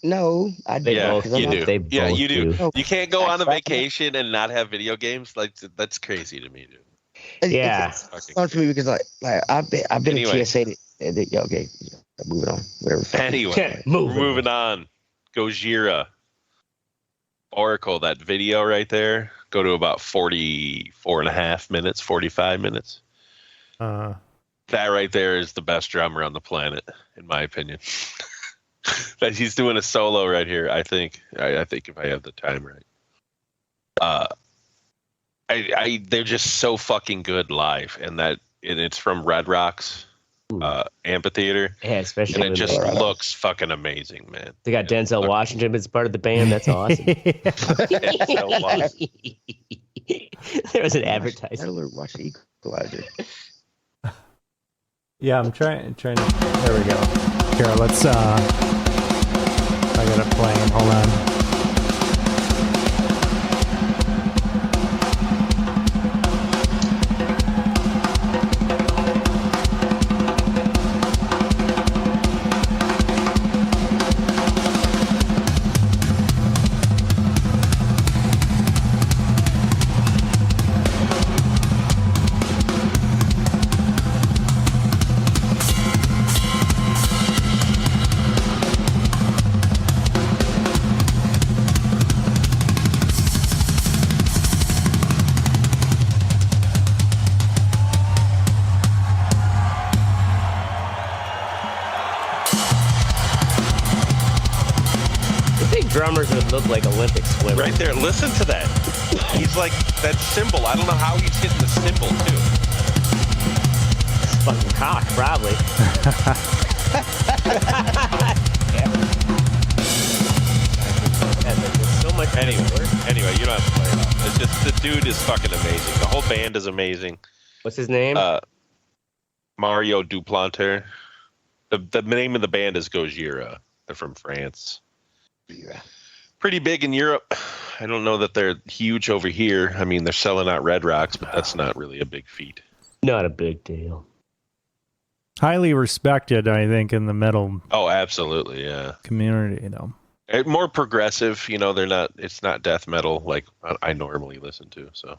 No, I do. Yeah, you do. You can't go on a vacation and not have video games. Like, that's crazy to me, dude. It's fun for me because I've been in TSA. Okay, moving on. Whatever. Anyway, moving on. Gojira. Oracle, that video right there. Go to about 44.5 minutes, 45 minutes. That right there is the best drummer on the planet, in my opinion. That he's doing a solo right here. I think if I have the time right. they're just so fucking good live, and it's from Red Rocks Amphitheater. Yeah, especially and it just looks fucking amazing, man. They got Denzel Washington as part of the band. That's awesome. There was an advertisement. Watch the Equalizer. Yeah, I'm trying to. There we go. Here, let's. I got it playing. Hold on. Drummers would look like Olympic swimmers. Right there, listen to that. He's like that cymbal. I don't know how he's hitting the cymbal too. It's fucking cock, probably. So much. Anyway, you don't have to play it off. It's just the dude is fucking amazing. The whole band is amazing. What's his name? Mario Duplanter. The name of the band is Gojira. They're from France. Yeah. Pretty big in Europe. I don't know that they're huge over here. I mean, they're selling out Red Rocks, but that's not really a big feat. Not a big deal. Highly respected, I think, in the metal. Oh, absolutely, yeah. Community, you know. More progressive, you know. It's not death metal like I normally listen to. So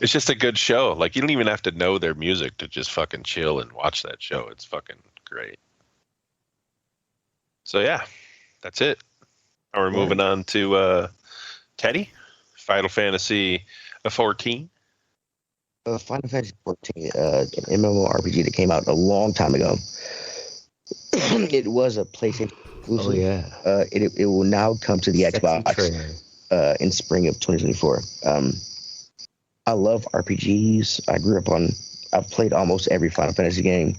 it's just a good show. Like you don't even have to know their music to just fucking chill and watch that show. It's fucking great. So yeah. That's it. Now we're moving on to Teddy, Final Fantasy 14. Final Fantasy 14, an MMORPG that came out a long time ago. It was a PlayStation exclusive. Oh yeah. It will now come to the Xbox in spring of 2024. I love RPGs. I've played almost every Final Fantasy game.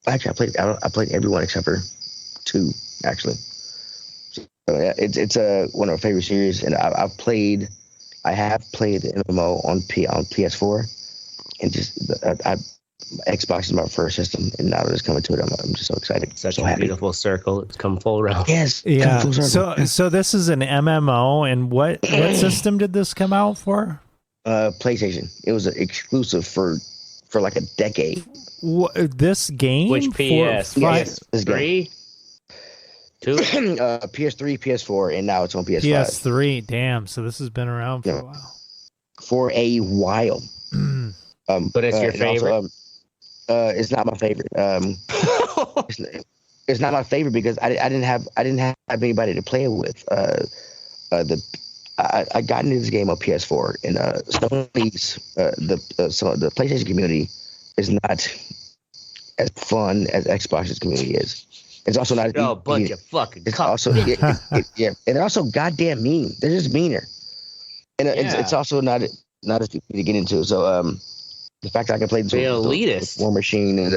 Actually, I played everyone except for 2, actually. So, yeah, it's one of my favorite series, and I have played the MMO on PS4, and just Xbox is my first system, and now that it's coming to it, I'm just so excited. Such so a happy. beautiful circle. It's come full round. Yes. Yeah. Full circle. So this is an MMO, and what system did this come out for? PlayStation. It was exclusive for like a decade. This game? Which PS? PS3? 2? PS3, PS4, and now it's on PS5. PS3. Damn. So this has been around for a while. For a while. But it's your favorite? Also, it's not my favorite. It's not my favorite because I didn't have anybody to play it with. I got into this game on PS4, and Sony's the PlayStation community is not as fun as Xbox's community is. It's also not. A bunch of fucking. It's also and they're also goddamn mean. They're just meaner, and it's also not as easy to get into. So the fact that I can play the War Machine and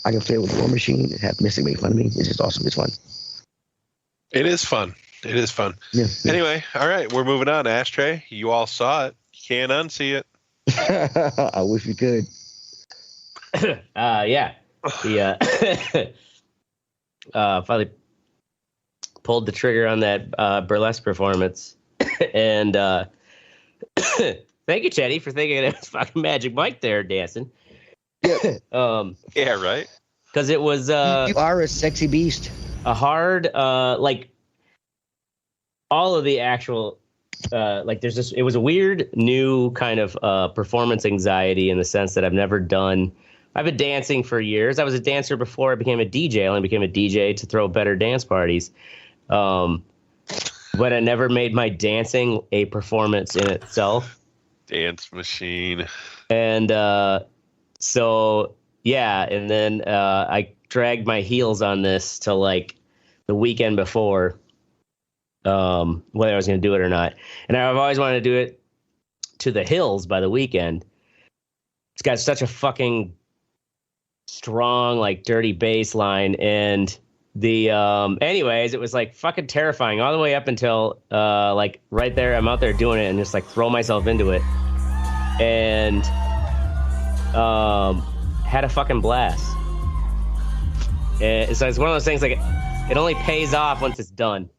I can play with War Machine and have Mystic make fun of me, it's just awesome. It's fun. It is fun. It is fun. Yeah. Anyway, all right, we're moving on. Ashtray, you all saw it. You can't unsee it. I wish we could. Yeah. Finally pulled the trigger on that burlesque performance. And thank you, Teddy, for thinking it was fucking Magic Mike there dancing. Yeah. Yeah, right? Because it was... you are a sexy beast. A hard... like, all of the actual... like, there's this... It was a weird, new kind of performance anxiety in the sense that I've never done... I've been dancing for years. I was a dancer before I became a DJ. I only became a DJ to throw better dance parties. But I never made my dancing a performance in itself. Dance machine. And so, yeah. And then I dragged my heels on this till like the weekend before. whether I was going to do it or not. And I've always wanted to do it to the hills by the weekend. It's got such a fucking strong, like, dirty bass line. And the, anyways, it was like fucking terrifying all the way up until, like, right there, I'm out there doing it and just like throw myself into it. And, had a fucking blast. And so it's one of those things, like, it only pays off once it's done.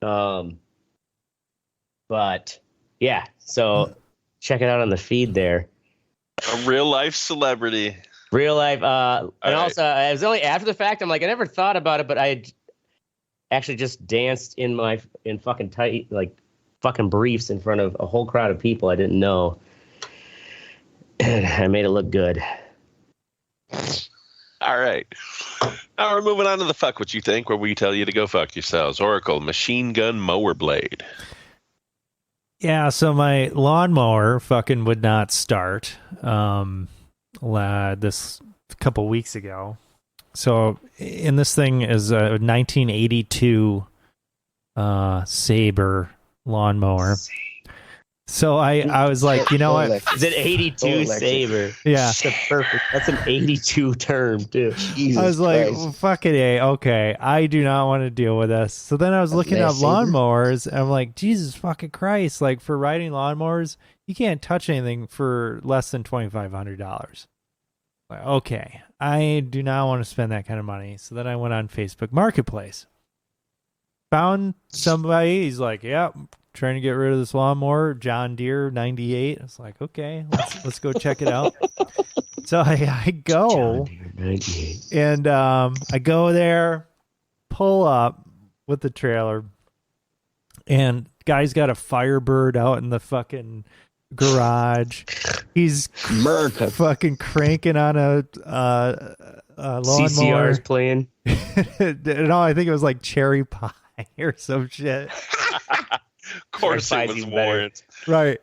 But yeah, so check it out on the feed there. A real life celebrity. Real life. And also, it was only after the fact. I'm like, I never thought about it, but I had actually just danced in fucking tight, like, fucking briefs in front of a whole crowd of people I didn't know. And I made it look good. All right. Now we're moving on to the fuck what you think, where we tell you to go fuck yourselves. Oracle machine gun mower blade. Yeah, so my lawnmower fucking would not start this couple weeks ago. So, and this thing is a 1982 Sabre lawnmower. So I was like, you know what? Is it 82 Sabre? Yeah. That's perfect. That's an 82 term, too. I was like, well, fucking A, okay. I do not want to deal with this. So then I was looking up lawnmowers, and I'm like, Jesus fucking Christ. Like, for riding lawnmowers, you can't touch anything for less than $2,500. Like, okay. I do not want to spend that kind of money. So then I went on Facebook Marketplace. Found somebody. He's like, yeah, trying to get rid of this lawnmower, John Deere 98. I was like, okay, let's go check it out. So I go, and I go there, pull up with the trailer, and guy's got a Firebird out in the fucking garage. He's fucking cranking on a lawnmower. CCR's playing. No, I think it was like Cherry Pie or some shit. Of course it was Warrant. Right.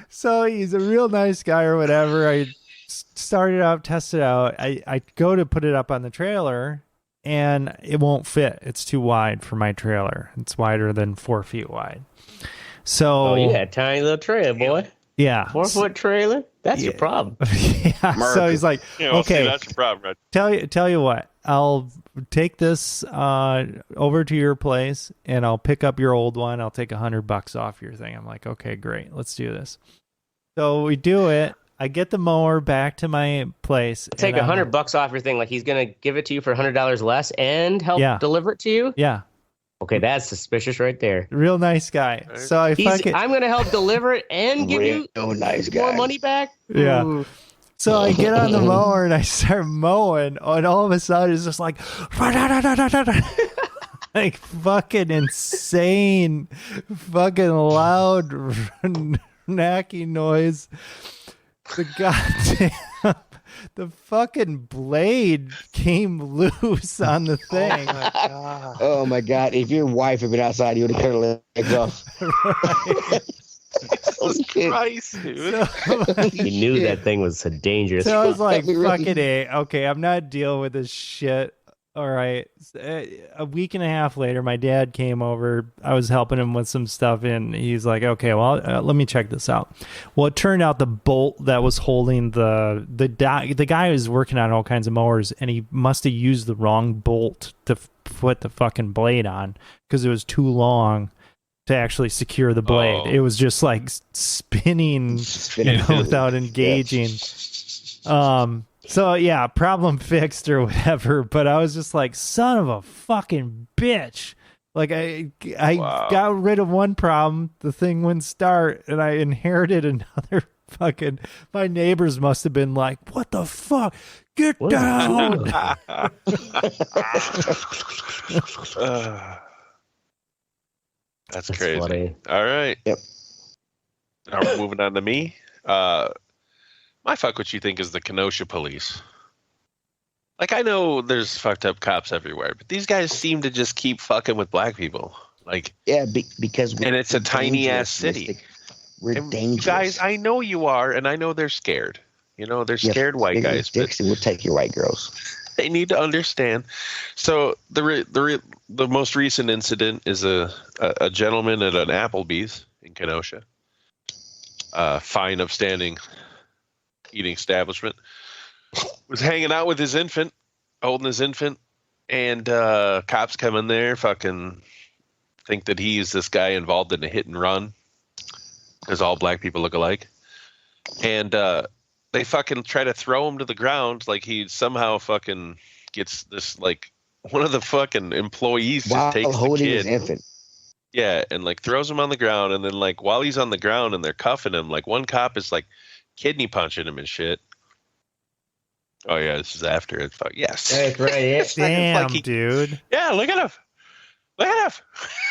So he's a real nice guy or whatever. I started out, tested out. I go to put it up on the trailer, and it won't fit. It's too wide for my trailer. It's wider than 4 feet wide. So you got a tiny little trailer, boy. Yeah. 4-foot trailer? That's your problem. Yeah. So he's like, okay, that's your problem, right? Tell you what, I'll take this over to your place, and I'll pick up your old one. I'll take $100 off your thing. I'm like, okay, great. Let's do this. So we do it. I get the mower back to my place. Take $100 off your thing. Like, he's going to give it to you for $100 less and help deliver it to you? Yeah. Okay, that's suspicious right there. Real nice guy. So I'm going to help deliver it and give you more money back? Yeah. Ooh. So I get on the mower and I start mowing, and all of a sudden it's just like, like fucking insane, fucking loud, knacky noise. The fucking blade came loose on the thing. Oh my God. If your wife had been outside, you would have cut her legs off. Right. Jesus Christ, dude. He knew that thing was dangerous. So I was like, fucking A. Okay, I'm not dealing with this shit. All right. A week and a half later, my dad came over. I was helping him with some stuff, and he's like, okay, well, let me check this out. Well, it turned out the bolt that was holding the guy was working on all kinds of mowers, and he must have used the wrong bolt to put the fucking blade on because it was too long to actually secure the blade. Oh. It was just like spinning without engaging. So yeah, problem fixed or whatever. But I was just like, son of a fucking bitch. Like I got rid of one problem, the thing wouldn't start, and I inherited another fucking. My neighbors must have been like, "What the fuck? Get down!" That's crazy. Funny. All right. Yep. Now we're moving on to me. My fuck what you think is the Kenosha police. Like, I know there's fucked up cops everywhere, but these guys seem to just keep fucking with black people. Like, yeah, because and it's a tiny ass city. We're dangerous, guys. I know you are, and I know they're scared. You know, they're scared white guys. Dixie will take your white girls. They need to understand. So the most recent incident is a gentleman at an Applebee's in Kenosha, fine upstanding eating establishment, was hanging out with his infant, holding his infant, and cops come in there, fucking think that he's this guy involved in a hit and run, because all black people look alike, and they fucking try to throw him to the ground, like he somehow fucking gets this, like one of the fucking employees just takes the kid, his infant. Yeah, and like throws him on the ground, and then like while he's on the ground and they're cuffing him, like one cop is like kidney punching him and shit. Oh yeah, this is after it. Fuck yes, that's right. Damn, like dude. Yeah, look at him. Look at him.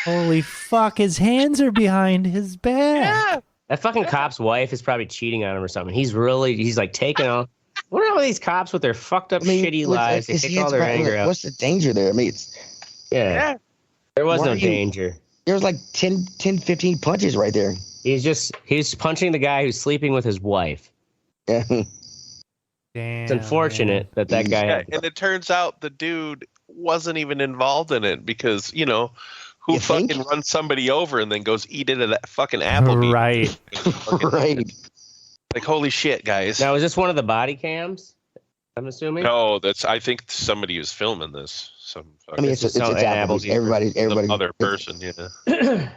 Holy fuck! His hands are behind his back. Yeah. That fucking cop's wife is probably cheating on him or something. He's like taking on. What are all these cops with their fucked up, shitty lives? They take all their anger out. What's the danger there? I mean, yeah. There was no danger. There was like 10, 15 punches right there. He's punching the guy who's sleeping with his wife. Yeah. Damn, it's unfortunate that guy. Yeah, and it turns out the dude wasn't even involved in it because, you know, who fucking runs somebody over and then goes eat it at a fucking Applebee's? Right. Right. Like, holy shit, guys. Now, is this one of the body cams? I'm assuming? No, I think somebody was filming this. It's Applebee's. Everybody. Other person, yeah.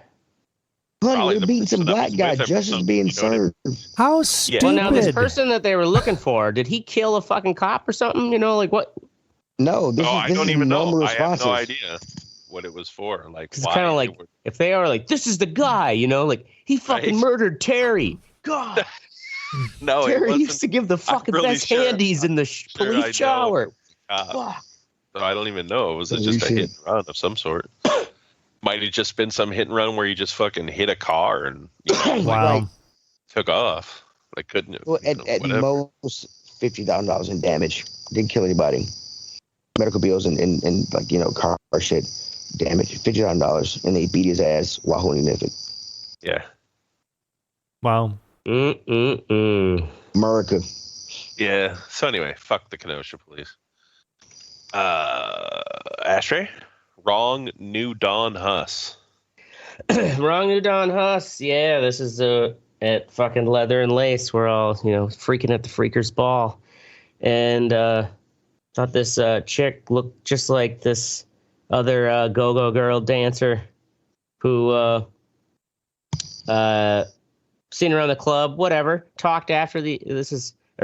Honey, they're beating some black guy just as being served. How stupid. Well, now, this person that they were looking for, did he kill a fucking cop or something? You know, like what? No, I don't even know. I have no idea what it was for. Like, it's kind of like if they are like, this is the guy, you know, like he fucking murdered Terry. God. No, Terry used to give the fucking best handies in the police shower. So I don't even know. It was just a hit and run of some sort. Might have just been some hit and run where you just fucking hit a car and wow, took off. Like couldn't. Well, at most $50,000 in damage. Didn't kill anybody. Medical bills and like, you know, car shit damage. $50,000, and they beat his ass while holding an infant. Yeah. Wow. America. Yeah. So anyway, fuck the Kenosha police. Ashtray. Wrong New Dawn Huss. Wrong New Dawn Huss. Yeah, this is at fucking Leather and Lace. We're all, you know, freaking at the Freakers Ball. And thought this chick looked just like this other go-go girl dancer who seen her around the club, whatever, talked after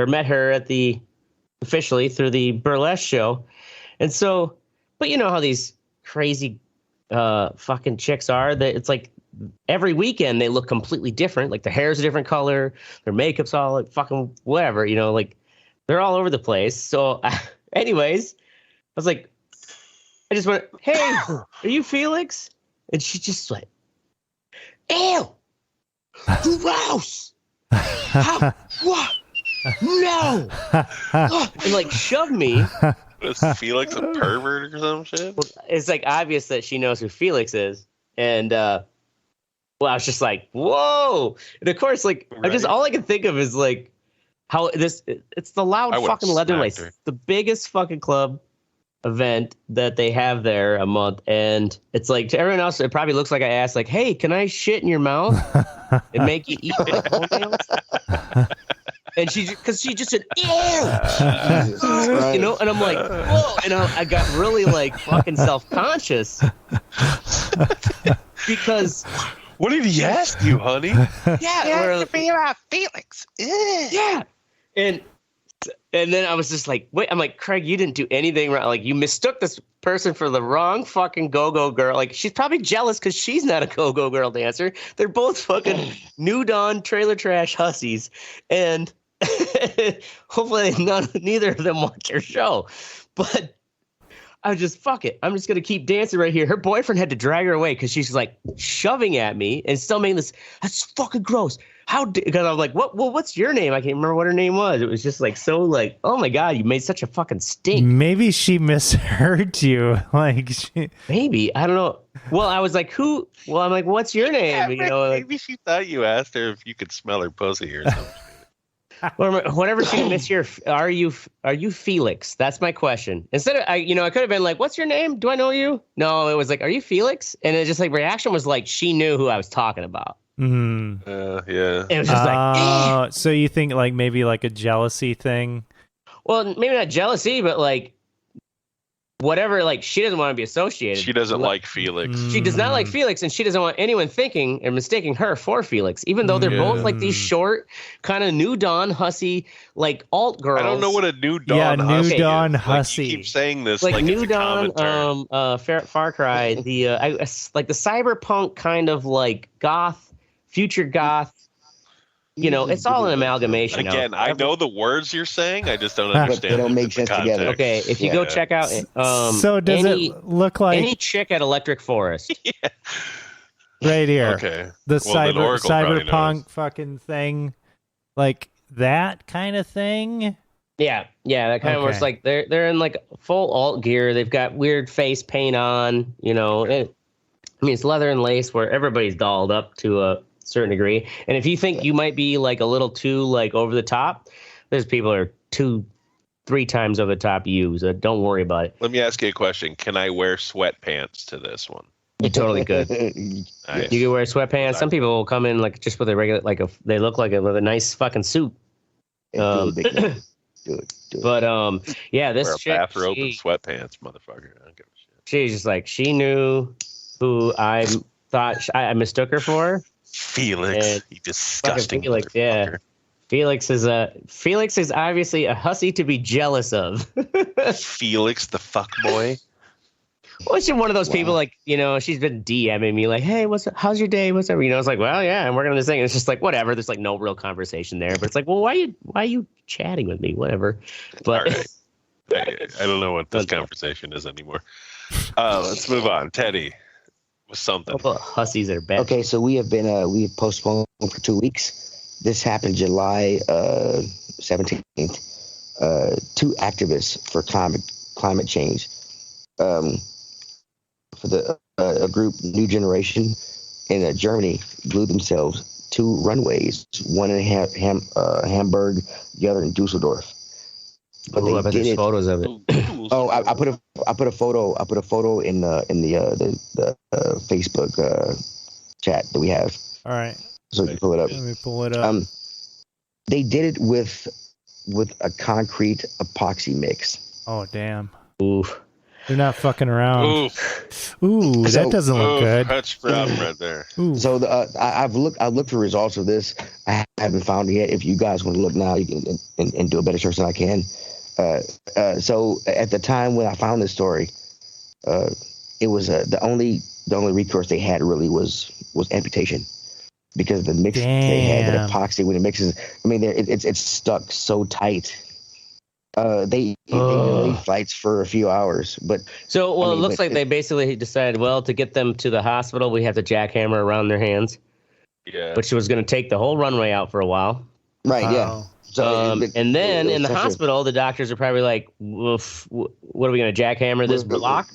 met her at officially through the burlesque show. And so, but you know how these crazy fucking chicks are, that it's like every weekend they look completely different. Like their hair's a different color, their makeup's all like fucking whatever, you know, like they're all over the place. So anyways, I was like, I just went, hey, are you Felix? And she just went, ew, gross. What? No. And like shoved me. Was Felix a pervert or some shit? Well, it's like obvious that she knows who Felix is. And well, I was just like, whoa. And of course, like all I can think of is like how it's the Loud fucking Leather Lace, the biggest fucking club event that they have there a month. And it's like to everyone else, it probably looks like I asked, like, hey, can I shit in your mouth and make you eat my toenails? And she just said, ew, you know, and I'm like, whoa, and I got really like fucking self-conscious because. What did he ask you, honey? Yeah, to be about Felix. Yeah, and then I was just like, wait, I'm like, Craig, you didn't do anything wrong. Like, you mistook this person for the wrong fucking go-go girl. Like, she's probably jealous because she's not a go-go girl dancer. They're both fucking New Dawn trailer trash hussies, and hopefully neither of them watch your show. But I was just, fuck it, I'm just gonna keep dancing right here. Her boyfriend had to drag her away because she's like shoving at me and still making this. That's fucking gross. Because I was like, what? Well, what's your name? I can't remember what her name was. It was just like so like, oh my god, you made such a fucking stink. Maybe she misheard you. Like maybe, I don't know. Well, I was like, who? Well, I'm like, what's your name? Yeah, you know, maybe she thought you asked her if you could smell her pussy or something. Whatever she miss your, are you Felix? That's my question. Instead of, I could have been like, what's your name? Do I know you? No, it was like, are you Felix? And it just like reaction was like, she knew who I was talking about. Mm-hmm. Yeah. It was just like, so you think like maybe like a jealousy thing? Well, maybe not jealousy, but like whatever, like she doesn't want to be associated. She doesn't like Felix. She does not like Felix, and she doesn't want anyone thinking and mistaking her for Felix, even though they're both like these short, kind of New Dawn hussy, like alt girls. I don't know what a New Dawn hussy New Dawn is. hussy. Like, you keep saying this like New it's Dawn, Far Cry, the like the cyberpunk kind of like goth, future goth. It's all an amalgamation. Again, I know the words you're saying. I just don't understand. They don't make sense together. Okay, if you go check out, so does it look like any chick at Electric Forest? Yeah. Right here. Okay. The cyberpunk fucking thing, like that kind of thing. Yeah, that kind of works. Like they're in like full alt gear. They've got weird face paint on. It's leather and lace where everybody's dolled up to a certain degree. And if you think you might be like a little too like over the top, there's people that are 2-3 times over the top you. So don't worry about it. Let me ask you a question. Can I wear sweatpants to this one? You totally could. Nice. You could wear sweatpants. Some people will come in like just with a regular, they look like with a nice fucking suit. Do it. But yeah, this wear a chick, bathrobe and sweatpants, motherfucker. I don't give a shit. She's just like, she knew who I thought I mistook her for. Felix, you disgusting Felix, yeah. Felix is obviously a hussy to be jealous of. Felix, the fuck boy. Well, she's one of those people like, she's been DMing me like, hey, how's your day? What's up? It's like, well, yeah, I'm working on this thing. And it's just like, whatever. There's like no real conversation there. But it's like, well, why are you chatting with me? Whatever. But right. I don't know what this conversation is anymore. Let's move on. Teddy. Was something. Hussies are bad. Okay, so we have postponed for 2 weeks. This happened July 17th. 2 activists for climate change, for the a group New Generation in Germany, blew themselves 2 runways, one in Hamburg, the other in Dusseldorf. But they did it. Photos of it. I put a photo in the Facebook chat that we have. All right. So you can pull it up. Let me pull it up. They did it with a concrete epoxy mix. Oh damn. Oof. They're not fucking around. Ooh, that doesn't look good. That's problem right there. Ooh. So I've looked for results of this. I haven't found it yet. If you guys want to look now, you can and do a better search than I can. So at the time when I found this story, it was the only recourse they had really was amputation, because the mix they had, the epoxy when it mixes. I mean, it's stuck so tight. They leave flights for a few hours, but it looks like they basically decided, well, to get them to the hospital, we have to jackhammer around their hands. Yeah, which was going to take the whole runway out for a while. Right. Wow. Yeah. So and then in the hospital, the doctors are probably like, what are we going to jackhammer this block?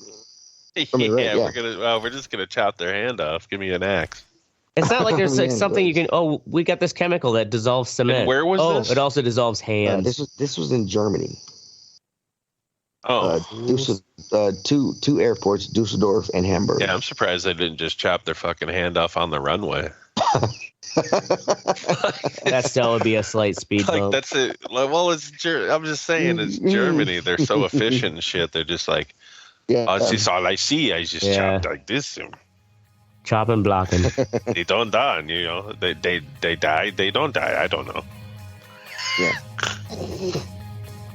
We're just gonna chop their hand off. Give me an axe. It's not like there's like something you can. Oh, we got this chemical that dissolves cement. And where was this? It also dissolves hands. This was in Germany. Oh, two airports, Dusseldorf and Hamburg. Yeah, I'm surprised they didn't just chop their fucking hand off on the runway. That still would be a slight speed bump. That's it. Well, I'm just saying, it's Germany. They're so efficient and shit. They're just like, this is all I see. I just chop like this. Chop and blocking. They don't die, They die. They don't die. I don't know. Yeah.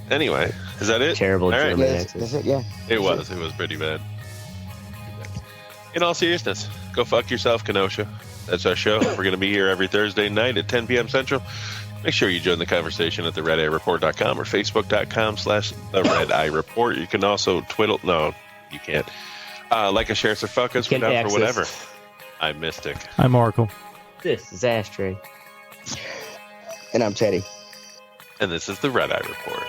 Anyway, is that it? Terrible German accent. That's it. Yeah. It was pretty bad. In all seriousness, go fuck yourself, Kenosha. That's our show. We're going to be here every Thursday night at 10 p.m. Central. Make sure you join the conversation at theredeyereport.com or facebook.com/The Red Eye Report. You can also twiddle. No, you can't. Like us, share us, or fuck us. We're down for whatever. I'm Mystic. I'm Oracle. This is Ashtray. And I'm Teddy. And this is the Red Eye Report.